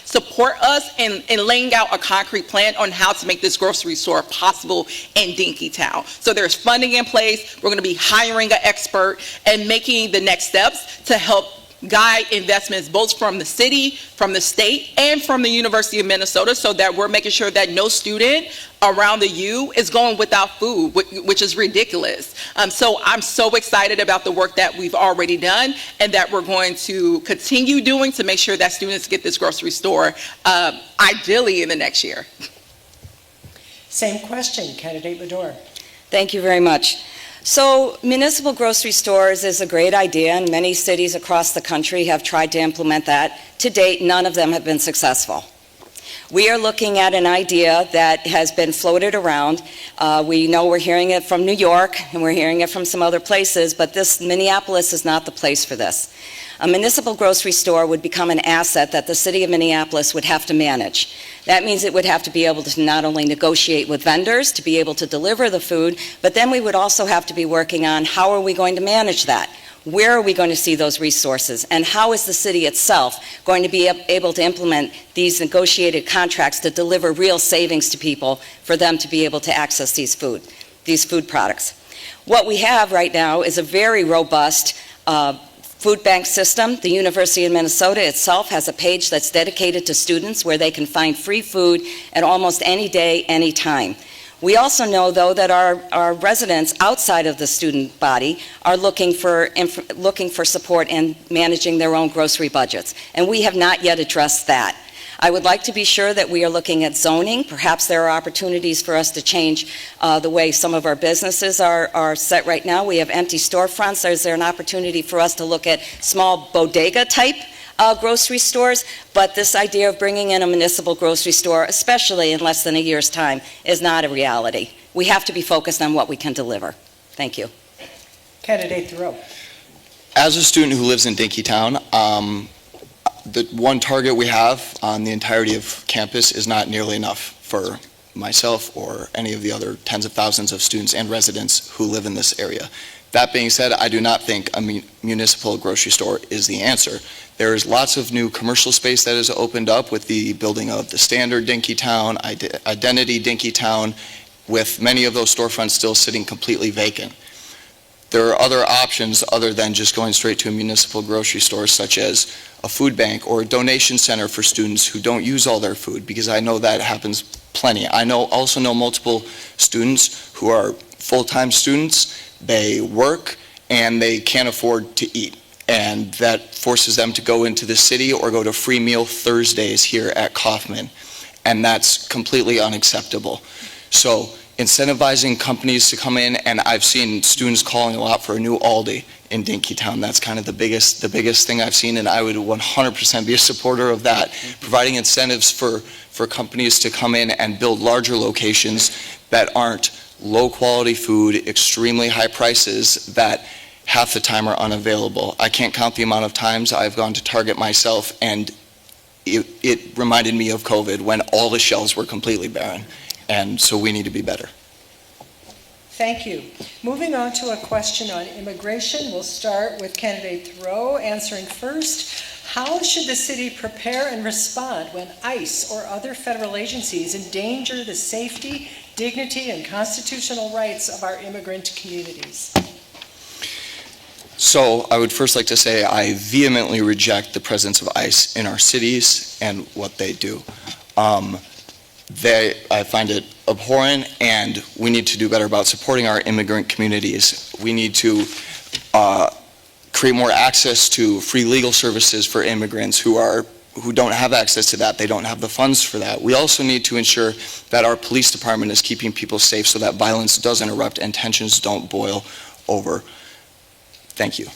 S6: support us in laying out a concrete plan on how to make this grocery store possible in Dinkytown. So there's funding in place. We're going to be hiring an expert and making the next steps to help guide investments both from the city, from the state, and from the University of Minnesota so that we're making sure that no student around the U is going without food, which is ridiculous. So I'm so excited about the work that we've already done and that we're going to continue doing to make sure that students get this grocery store ideally in the next year.
S3: Same question, candidate Bador.
S5: Thank you very much. So municipal grocery stores is a great idea, and many cities across the country have tried to implement that. To date, none of them have been successful. We are looking at an idea that has been floated around. We know we're hearing it from New York, and we're hearing it from some other places, but Minneapolis is not the place for this. A municipal grocery store would become an asset that the city of Minneapolis would have to manage. That means it would have to be able to not only negotiate with vendors to be able to deliver the food, but then we would also have to be working on how are we going to manage that? Where are we going to see those resources? And how is the city itself going to be able to implement these negotiated contracts to deliver real savings to people for them to be able to access these food products? What we have right now is a very robust food bank system. The University of Minnesota itself has a page that's dedicated to students where they can find free food at almost any day, any time. We also know, though, that our residents outside of the student body are looking for support in managing their own grocery budgets, and we have not yet addressed that. I would like to be sure that we are looking at zoning. Perhaps there are opportunities for us to change the way some of our businesses are set right now. We have empty storefronts. Is there an opportunity for us to look at small bodega-type grocery stores? But this idea of bringing in a municipal grocery store, especially in less than a year's time, is not a reality. We have to be focused on what we can deliver. Thank you.
S3: Candidate Thoreau.
S4: As a student who lives in Dinkytown, the one target we have on the entirety of campus is not nearly enough for myself or any of the other tens of thousands of students and residents who live in this area. That being said, I do not think a municipal grocery store is the answer. There is lots of new commercial space that has opened up with the building of the Standard Dinkytown, Identity Dinkytown, with many of those storefronts still sitting completely vacant. There are other options other than just going straight to a municipal grocery store, such as a food bank or a donation center for students who don't use all their food, because I know that happens plenty. I also know multiple students who are full-time students. They work and they can't afford to eat, and that forces them to go into the city or go to Free Meal Thursdays here at Kaufman, and that's completely unacceptable. So incentivizing companies to come in, and I've seen students calling a lot for a new Aldi in Dinkytown. That's kind of the biggest thing I've seen, and I would 100% be a supporter of that. Providing incentives for companies to come in and build larger locations that aren't low quality food, extremely high prices that half the time are unavailable. I can't count the amount of times I've gone to Target myself, and it reminded me of COVID when all the shelves were completely barren. And so we need to be better.
S3: Thank you. Moving on to a question on immigration. We'll start with candidate Thoreau answering first. How should the city prepare and respond when ICE or other federal agencies endanger the safety, dignity, and constitutional rights of our immigrant communities?
S4: So I would first like to say I vehemently reject the presence of ICE in our cities and what they do. I find it abhorrent, and we need to do better about supporting our immigrant communities. We need to create more access to free legal services for immigrants who don't have access to that. They don't have the funds for that. We also need to ensure that our police department is keeping people safe so that violence doesn't erupt and tensions don't boil over. Thank you.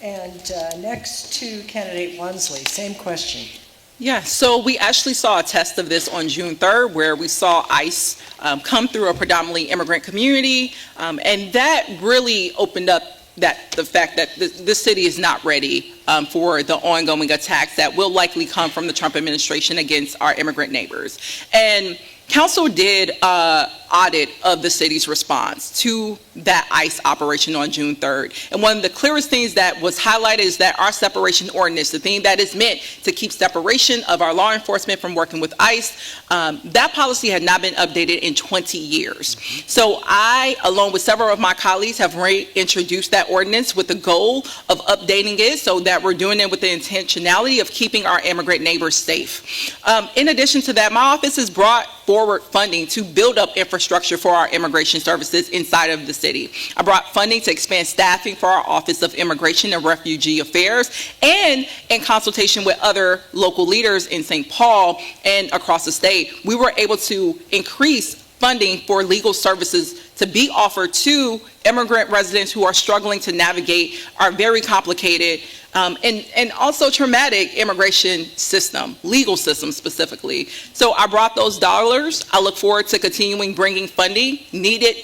S3: And next to candidate Wansley, same question.
S6: Yeah, so we actually saw a test of this on June 3rd where we saw ICE come through a predominantly immigrant community, and that really opened up the fact that the city is not ready for the ongoing attacks that will likely come from the Trump administration against our immigrant neighbors. And Council did audit of the city's response to that ICE operation on June 3rd. And one of the clearest things that was highlighted is that our separation ordinance, the thing that is meant to keep separation of our law enforcement from working with ICE, that policy had not been updated in 20 years. So I, along with several of my colleagues, have reintroduced that ordinance with the goal of updating it so that we're doing it with the intentionality of keeping our immigrant neighbors safe. In addition to that, my office has brought forward funding to build up infrastructure for our immigration services inside of the city. I brought funding to expand staffing for our Office of Immigration and Refugee Affairs, and in consultation with other local leaders in St. Paul and across the state, we were able to increase funding for legal services to be offered to immigrant residents who are struggling to navigate our very complicated and also traumatic immigration system, legal system specifically. So I brought those dollars. I look forward to continuing bringing funding needed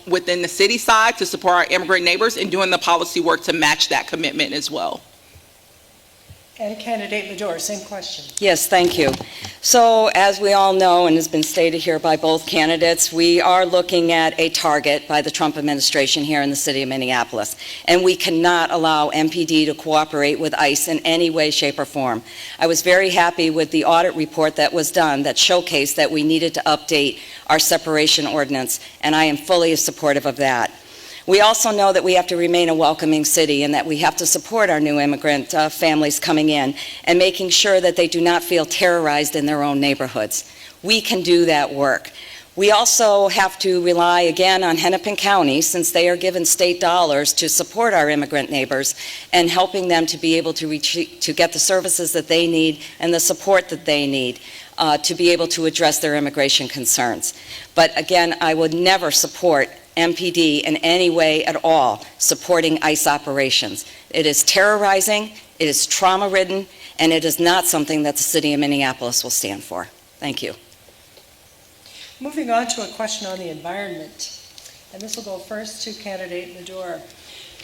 S6: within the city side to support our immigrant neighbors and doing the policy work to match that commitment as well.
S3: And candidate Madore, same question.
S5: Yes, thank you. So, as we all know, and has been stated here by both candidates, we are looking at a target by the Trump administration here in the city of Minneapolis, and we cannot allow MPD to cooperate with ICE in any way, shape, or form. I was very happy with the audit report that was done that showcased that we needed to update our separation ordinance, and I am fully supportive of that. We also know that we have to remain a welcoming city and that we have to support our new immigrant families coming in and making sure that they do not feel terrorized in their own neighborhoods. We can do that work. We also have to rely again on Hennepin County, since they are given state dollars to support our immigrant neighbors and helping them to be able to get the services that they need and the support that they need to be able to address their immigration concerns. But again, I would never support MPD in any way at all supporting ICE operations. It is terrorizing, it is trauma-ridden, and it is not something that the city of Minneapolis will stand for. Thank you.
S3: Moving on to a question on the environment, and this will go first to candidate Madore.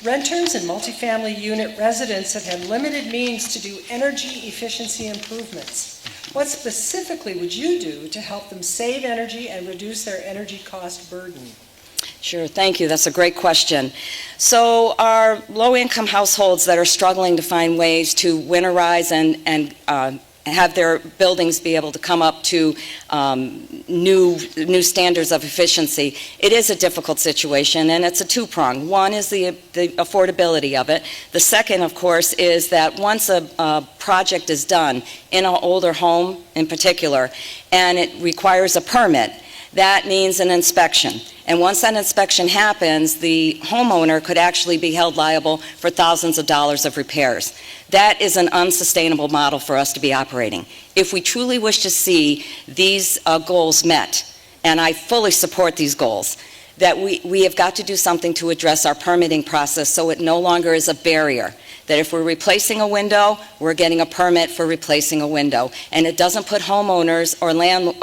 S3: Renters and multifamily unit residents have had limited means to do energy efficiency improvements. What specifically would you do to help them save energy and reduce their energy cost burden?
S5: Sure, thank you. That's a great question. So our low-income households that are struggling to find ways to winterize and have their buildings be able to come up to new standards of efficiency, it is a difficult situation, and it's a two-pronged. One is the affordability of it. The second, of course, is that once a project is done in an older home in particular, and it requires a permit, that means an inspection. And once that inspection happens, the homeowner could actually be held liable for thousands of dollars of repairs. That is an unsustainable model for us to be operating. If we truly wish to see these goals met, and I fully support these goals, that we have got to do something to address our permitting process so it no longer is a barrier. That if we're replacing a window, we're getting a permit for replacing a window. And it doesn't put homeowners or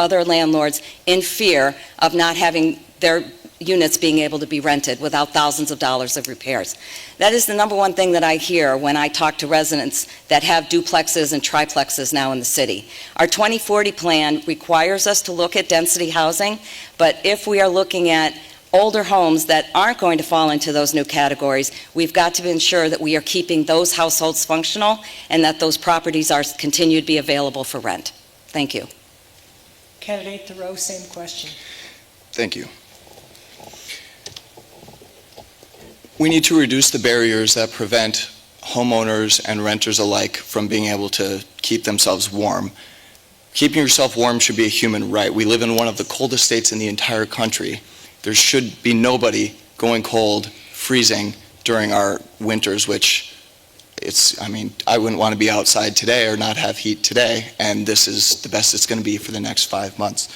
S5: other landlords in fear of not having their units being able to be rented without thousands of dollars of repairs. That is the number one thing that I hear when I talk to residents that have duplexes and triplexes now in the city. Our 2040 plan requires us to look at density housing, but if we are looking at older homes that aren't going to fall into those new categories, we've got to ensure that we are keeping those households functional and that those properties are continue to be available for rent. Thank you.
S3: Candidate Thoreau, same question.
S4: Thank you. We need to reduce the barriers that prevent homeowners and renters alike from being able to keep themselves warm. Keeping yourself warm should be a human right. We live in one of the coldest states in the entire country. There should be nobody going cold, freezing during our winters, which I wouldn't want to be outside today or not have heat today, and this is the best it's going to be for the next 5 months.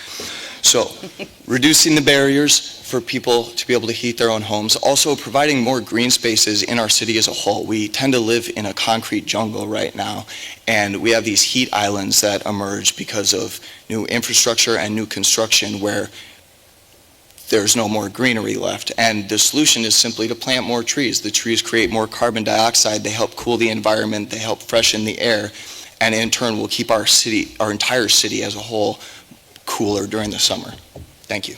S4: So, reducing the barriers for people to be able to heat their own homes, also providing more green spaces in our city as a whole. We tend to live in a concrete jungle right now, and we have these heat islands that emerge because of new infrastructure and new construction where there's no more greenery left. And the solution is simply to plant more trees. The trees create more carbon dioxide, they help cool the environment, they help freshen the air, and in turn will keep our city, our entire city as a whole, cooler during the summer. Thank you.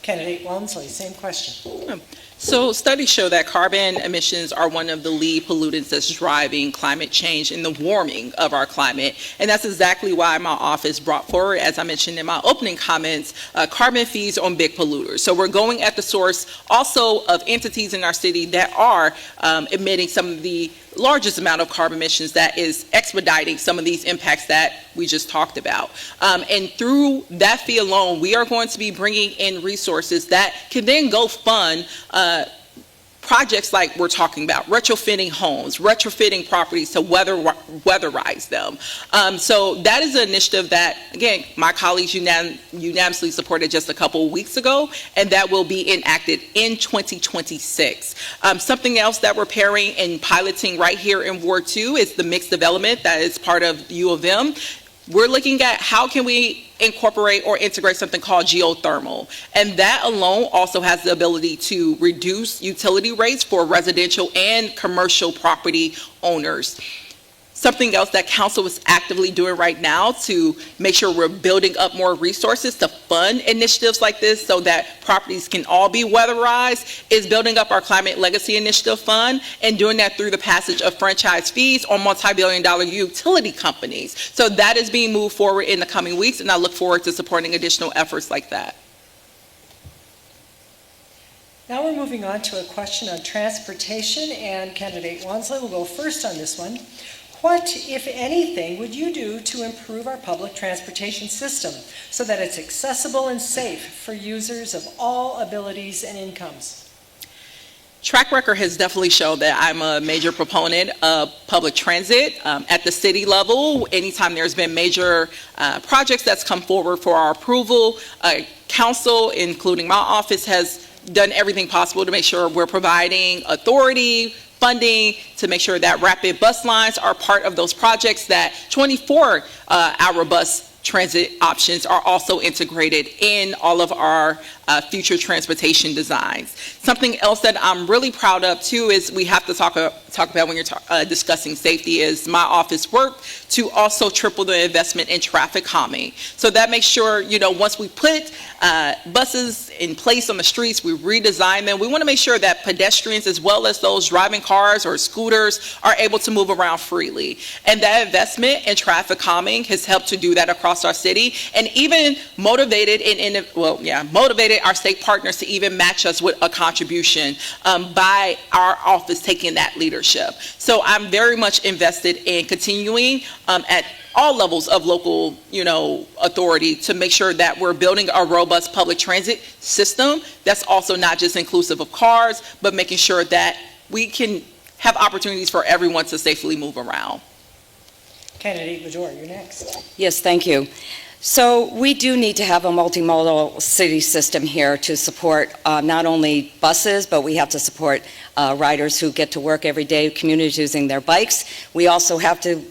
S3: Candidate Walmsley, same question.
S6: So studies show that carbon emissions are one of the lead pollutants that's driving climate change and the warming of our climate. And that's exactly why my office brought forward, as I mentioned in my opening comments, carbon fees on big polluters. So we're going at the source also of entities in our city that are emitting some of the largest amount of carbon emissions that is expediting some of these impacts that we just talked about. And through that fee alone, we are going to be bringing in resources that can then go fund projects like we're talking about, retrofitting homes, retrofitting properties to weatherize them. So that is an initiative that, again, my colleagues unanimously supported just a couple of weeks ago, and that will be enacted in 2026. Something else that we're pairing and piloting right here in Ward 2 is the mixed development that is part of U of M. We're looking at how can we incorporate or integrate something called geothermal. And that alone also has the ability to reduce utility rates for residential and commercial property owners. Something else that council is actively doing right now to make sure we're building up more resources to fund initiatives like this so that properties can all be weatherized is building up our Climate Legacy Initiative Fund and doing that through the passage of franchise fees on multi-billion-dollar utility companies. So that is being moved forward in the coming weeks, and I look forward to supporting additional efforts like that.
S3: Now we're moving on to a question on transportation, and candidate Wansley will go first on this one. What, if anything, would you do to improve our public transportation system so that it's accessible and safe for users of all abilities and incomes?
S6: Track record has definitely shown that I'm a major proponent of public transit at the city level. Anytime there's been major projects that's come forward for our approval, council, including my office, has done everything possible to make sure we're providing authority, funding, to make sure that rapid bus lines are part of those projects, that 24-hour bus transit options are also integrated in all of our future transportation designs. Something else that I'm really proud of too is we have to talk about when you're discussing safety is my office worked to also triple the investment in traffic calming. So that makes sure, you know, once we put buses in place on the streets, we redesign them. We want to make sure that pedestrians as well as those driving cars or scooters are able to move around freely. And that investment in traffic calming has helped to do that across our city, and even motivated motivated our state partners to even match us with a contribution by our office taking that leadership. So I'm very much invested in continuing at all levels of local, authority to make sure that we're building a robust public transit system that's also not just inclusive of cars, but making sure that we can have opportunities for everyone to safely move around.
S3: Candidate Major, you're next.
S5: Yes, thank you. So we do need to have a multimodal city system here to support not only buses, but we have to support riders who get to work every day, communities using their bikes. We also have to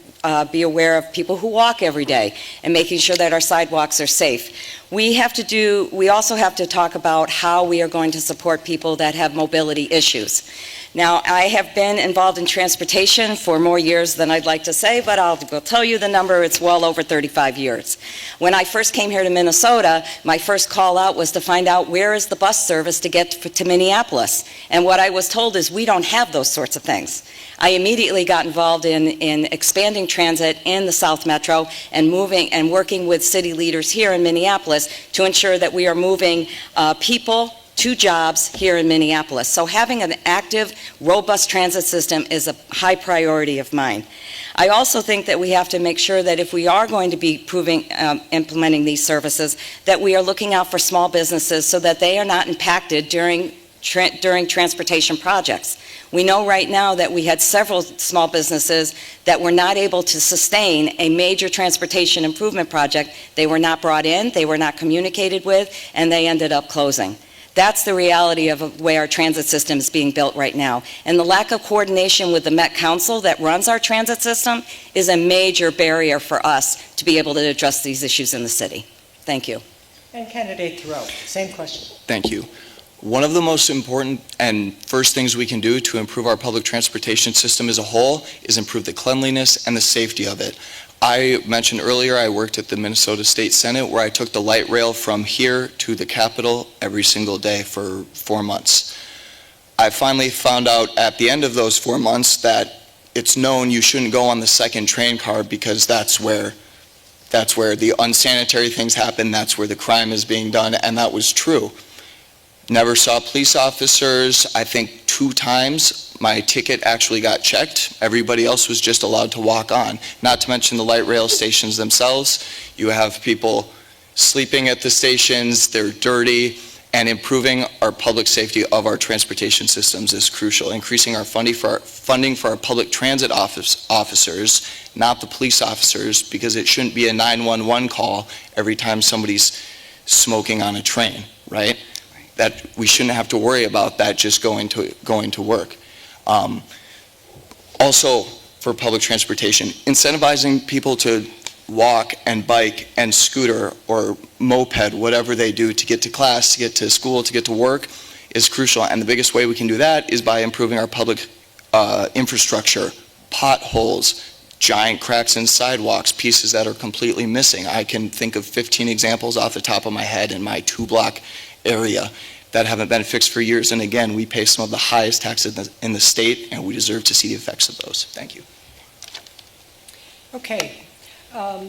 S5: be aware of people who walk every day and making sure that our sidewalks are safe. We also have to talk about how we are going to support people that have mobility issues. Now, I have been involved in transportation for more years than I'd like to say, but I'll tell you the number. It's well over 35 years. When I first came here to Minnesota, my first call out was to find out where is the bus service to get to Minneapolis. And what I was told is we don't have those sorts of things. I immediately got involved in expanding transit in the South Metro and working with city leaders here in Minneapolis to ensure that we are moving people to jobs here in Minneapolis. So having an active, robust transit system is a high priority of mine. I also think that we have to make sure that if we are going to be implementing these services, that we are looking out for small businesses so that they are not impacted during transportation projects. We know right now that we had several small businesses that were not able to sustain a major transportation improvement project. They were not brought in, they were not communicated with, and they ended up closing. That's the reality of the way our transit system is being built right now. And the lack of coordination with the Met Council that runs our transit system is a major barrier for us to be able to address these issues in the city. Thank you.
S3: And Candidate Thoreau, same question.
S4: Thank you. One of the most important and first things we can do to improve our public transportation system as a whole is improve the cleanliness and the safety of it. I mentioned earlier I worked at the Minnesota State Senate where I took the light rail from here to the Capitol every single day for 4 months. I finally found out at the end of those 4 months that it's known you shouldn't go on the second train car because that's where the unsanitary things happen, that's where the crime is being done, and that was true. Never saw police officers. I think 2 times my ticket actually got checked. Everybody else was just allowed to walk on. Not to mention the light rail stations themselves. You have people sleeping at the stations, they're dirty, and improving our public safety of our transportation systems is crucial. Increasing our funding for our public transit officers, not the police officers, because it shouldn't be a 911 call every time somebody's smoking on a train, right? That we shouldn't have to worry about that just going to work. Also, for public transportation, incentivizing people to walk and bike and scooter or moped, whatever they do to get to class, to get to school, to get to work is crucial. And the biggest way we can do that is by improving our public infrastructure, potholes, giant cracks in sidewalks, pieces that are completely missing. I can think of 15 examples off the top of my head in my 2-block area that haven't been fixed for years. And again, we pay some of the highest taxes in the state, and we deserve to see the effects of those. Thank you.
S3: Okay,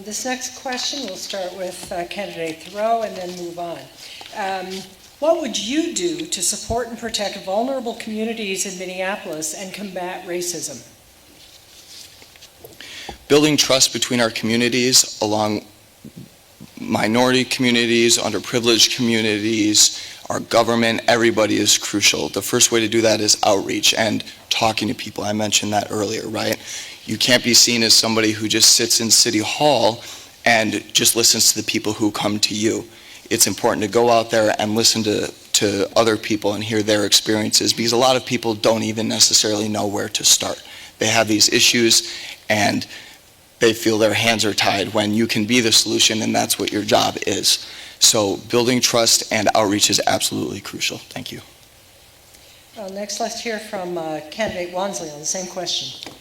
S3: this next question, we'll start with candidate Thoreau and then move on. What would you do to support and protect vulnerable communities in Minneapolis and combat racism?
S4: Building trust between our communities, along minority communities, underprivileged communities, our government, everybody is crucial. The first way to do that is outreach and talking to people. I mentioned that earlier, right? You can't be seen as somebody who just sits in City Hall and just listens to the people who come to you. It's important to go out there and listen to other people and hear their experiences, because a lot of people don't even necessarily know where to start. They have these issues and they feel their hands are tied when you can be the solution, and that's what your job is. So building trust and outreach is absolutely crucial. Thank you.
S3: Next, let's hear from candidate Wansley on the same question.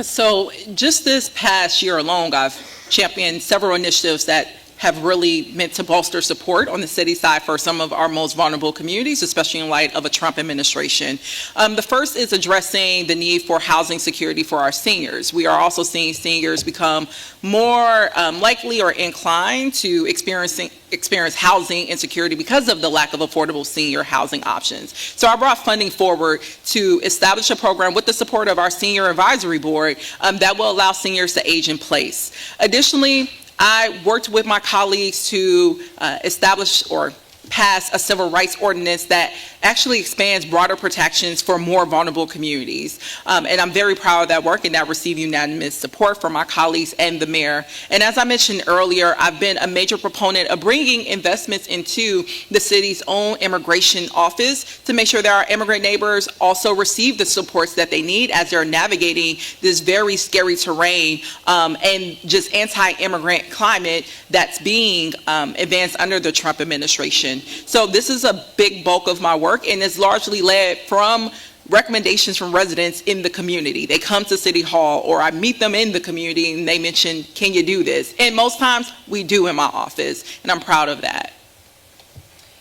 S6: So just this past year alone, I've championed several initiatives that have really meant to bolster support on the city side for some of our most vulnerable communities, especially in light of a Trump administration. The first is addressing the need for housing security for our seniors. We are also seeing seniors become more likely or inclined to experience housing insecurity because of the lack of affordable senior housing options. So I brought funding forward to establish a program with the support of our Senior Advisory Board that will allow seniors to age in place. Additionally, I worked with my colleagues to establish or pass a civil rights ordinance that actually expands broader protections for more vulnerable communities. And I'm very proud of that work, and that received unanimous support from my colleagues and the mayor. And as I mentioned earlier, I've been a major proponent of bringing investments into the city's own immigration office to make sure that our immigrant neighbors also receive the supports that they need as they're navigating this very scary terrain and just anti-immigrant climate that's being advanced under the Trump administration. So this is a big bulk of my work, and it's largely led from recommendations from residents in the community. They come to City Hall, or I meet them in the community and they mention, can you do this? And most times we do in my office, and I'm proud of that.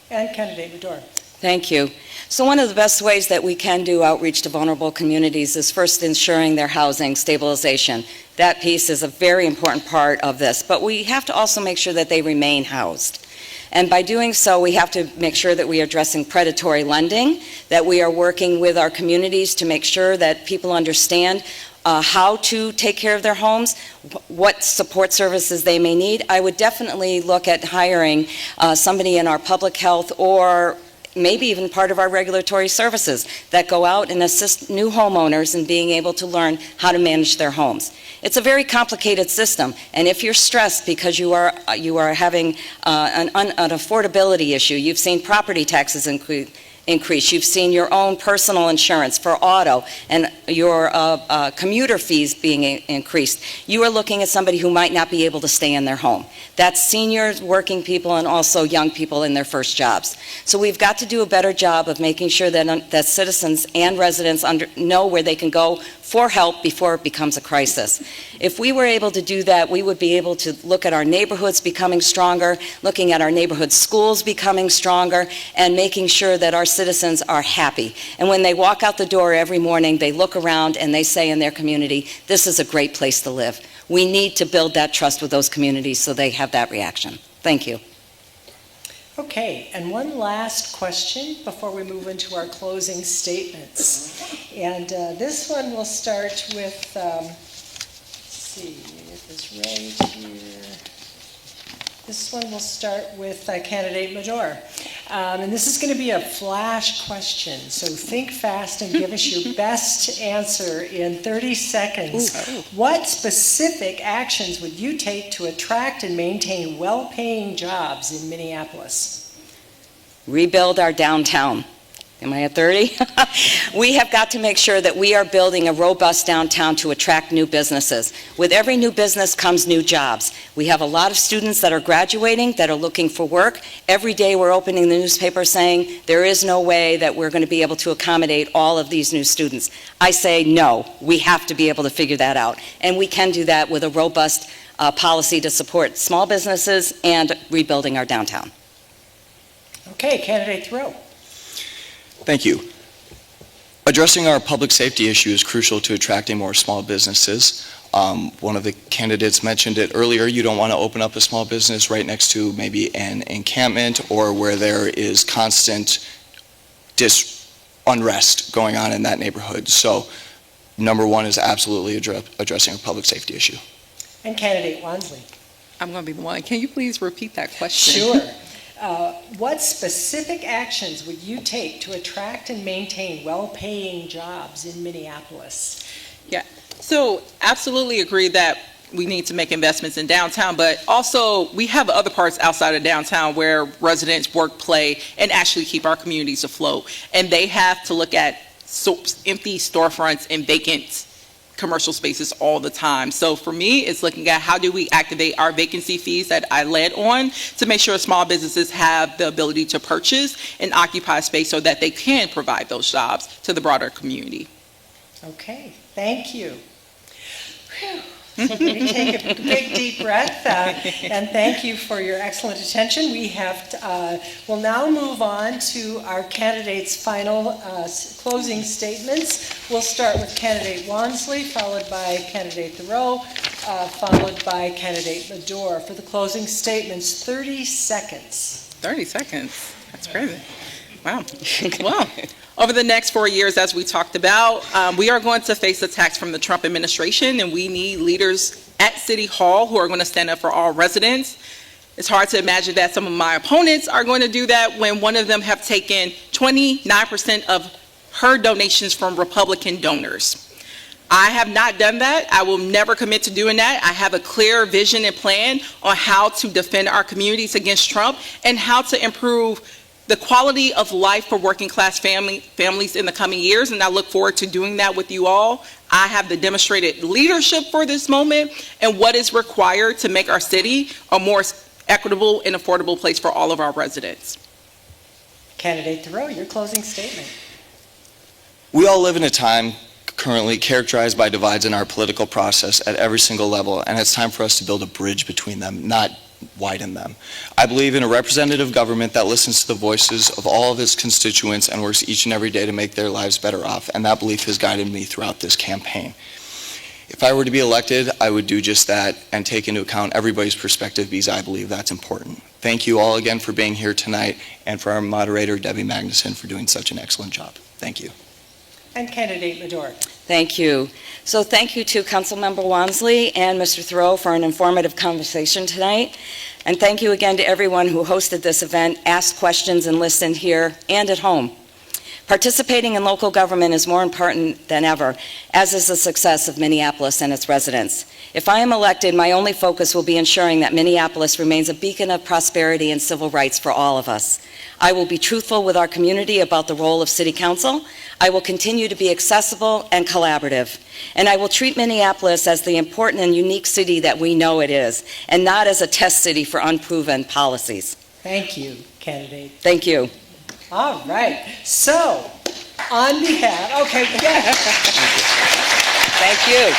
S3: And candidate Medor.
S5: Thank you. So one of the best ways that we can do outreach to vulnerable communities is first ensuring their housing stabilization. That piece is a very important part of this, but we have to also make sure that they remain housed. And by doing so, we have to make sure that we are addressing predatory lending, that we are working with our communities to make sure that people understand how to take care of their homes, what support services they may need. I would definitely look at hiring somebody in our public health or maybe even part of our regulatory services that go out and assist new homeowners in being able to learn how to manage their homes. It's a very complicated system, and if you're stressed because you are having an affordability issue, you've seen property taxes increase, you've seen your own personal insurance for auto and your commuter fees being increased, you are looking at somebody who might not be able to stay in their home. That's seniors, working people, and also young people in their first jobs. So we've got to do a better job of making sure that citizens and residents know where they can go for help before it becomes a crisis. If we were able to do that, we would be able to look at our neighborhoods becoming stronger, looking at our neighborhood schools becoming stronger, and making sure that our citizens are happy. And when they walk out the door every morning, they look around and they say in their community, this is a great place to live. We need to build that trust with those communities so they have that reaction. Thank you.
S3: Okay, and one last question before we move into our closing statements. And this one will start with, let's see, get this right here. This one will start with candidate Medor. And this is going to be a flash question, so think fast and give us your best answer in 30 seconds.
S5: Ooh.
S3: What specific actions would you take to attract and maintain well-paying jobs in Minneapolis?
S5: Rebuild our downtown. Am I at 30? We have got to make sure that we are building a robust downtown to attract new businesses. With every new business comes new jobs. We have a lot of students that are graduating, that are looking for work. Every day we're opening the newspaper saying there is no way that we're going to be able to accommodate all of these new students. I say no, we have to be able to figure that out. And we can do that with a robust policy to support small businesses and rebuilding our downtown.
S3: Okay, Candidate Thoreau.
S4: Thank you. Addressing our public safety issue is crucial to attracting more small businesses. One of the candidates mentioned it earlier. You don't want to open up a small business right next to maybe an encampment or where there is constant unrest going on in that neighborhood. So number one is absolutely addressing a public safety issue.
S3: And Candidate Wansley.
S6: I'm going to be the one. Can you please repeat that question?
S3: Sure. What specific actions would you take to attract and maintain well-paying jobs in Minneapolis?
S6: So absolutely agree that we need to make investments in downtown, but also we have other parts outside of downtown where residents work, play, and actually keep our communities afloat. And they have to look at empty storefronts and vacant commercial spaces all the time. So for me, it's looking at how do we activate our vacancy fees that I led on to make sure small businesses have the ability to purchase and occupy space so that they can provide those jobs to the broader community.
S3: Okay, thank you. Whew. We take a big deep breath and thank you for your excellent attention. We'll now move on to our candidates' final closing statements. We'll start with Candidate Wansley, followed by Candidate Thoreau, followed by Candidate Medor. For the closing statements, 30 seconds.
S6: 30 seconds. That's crazy. Wow. Well, over the next 4 years, as we talked about, we are going to face attacks from the Trump administration, and we need leaders at City Hall who are going to stand up for all residents. It's hard to imagine that some of my opponents are going to do that when one of them have taken 29% of her donations from Republican donors. I have not done that. I will never commit to doing that. I have a clear vision and plan on how to defend our communities against Trump and how to improve the quality of life for working class families in the coming years, and I look forward to doing that with you all. I have the demonstrated leadership for this moment and what is required to make our city a more equitable and affordable place for all of our residents.
S3: Candidate Thoreau, your closing statement.
S4: We all live in a time currently characterized by divides in our political process at every single level, and it's time for us to build a bridge between them, not widen them. I believe in a representative government that listens to the voices of all of its constituents and works each and every day to make their lives better off, and that belief has guided me throughout this campaign. If I were to be elected, I would do just that and take into account everybody's perspective because I believe that's important. Thank you all again for being here tonight and for our moderator, Debbie Magnuson, for doing such an excellent job. Thank you.
S3: And Candidate Medor.
S5: Thank you. So thank you to Councilmember Wansley and Mr. Thoreau for an informative conversation tonight. And thank you again to everyone who hosted this event, asked questions, and listened here and at home. Participating in local government is more important than ever, as is the success of Minneapolis and its residents. If I am elected, my only focus will be ensuring that Minneapolis remains a beacon of prosperity and civil rights for all of us. I will be truthful with our community about the role of City Council. I will continue to be accessible and collaborative. And I will treat Minneapolis as the important and unique city that we know it is, and not as a test city for unproven policies.
S3: Thank you, Candidate.
S5: Thank you.
S3: All right. So, on behalf, okay, yeah.
S5: Thank you.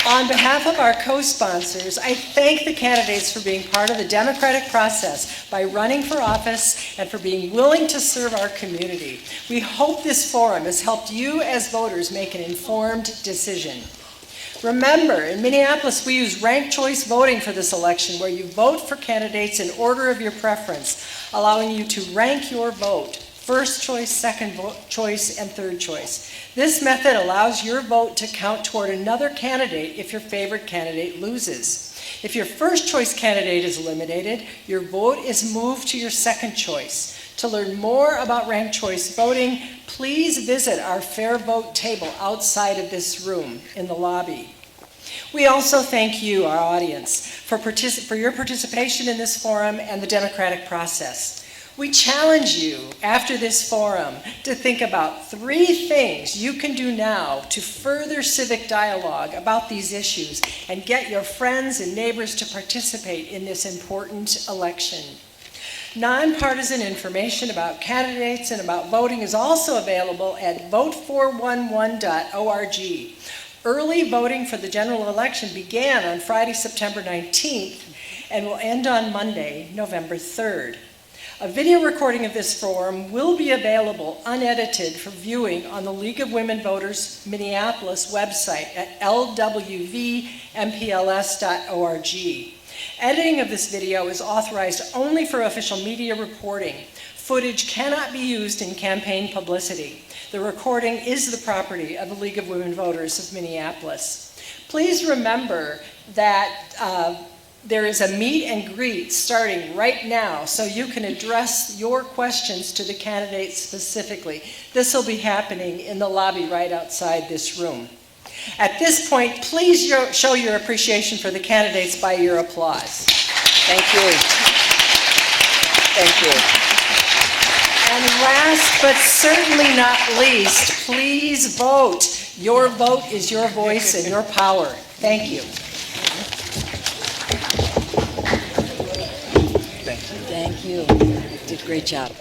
S3: On behalf of our co-sponsors, I thank the candidates for being part of the democratic process by running for office and for being willing to serve our community. We hope this forum has helped you as voters make an informed decision. Remember, in Minneapolis, we use ranked choice voting for this election, where you vote for candidates in order of your preference, allowing you to rank your vote: first choice, second choice, and third choice. This method allows your vote to count toward another candidate if your favorite candidate loses. If your first choice candidate is eliminated, your vote is moved to your second choice. To learn more about ranked choice voting, please visit our Fair Vote table outside of this room in the lobby. We also thank you, our audience, for your participation in this forum and the democratic process. We challenge you after this forum to think about 3 things you can do now to further civic dialogue about these issues and get your friends and neighbors to participate in this important election. Nonpartisan information about candidates and about voting is also available at vote411.org. Early voting for the general election began on Friday, September 19th and will end on Monday, November 3rd. A video recording of this forum will be available unedited for viewing on the League of Women Voters Minneapolis website at lwvmpls.org. Editing of this video is authorized only for official media reporting. Footage cannot be used in campaign publicity. The recording is the property of the League of Women Voters of Minneapolis. Please remember that there is a meet and greet starting right now, so you can address your questions to the candidates specifically. This will be happening in the lobby right outside this room. At this point, please show your appreciation for the candidates by your applause.
S5: Thank you. Thank you.
S3: And last but certainly not least, please vote. Your vote is your voice and your power. Thank you.
S5: Thank you. You did a great job.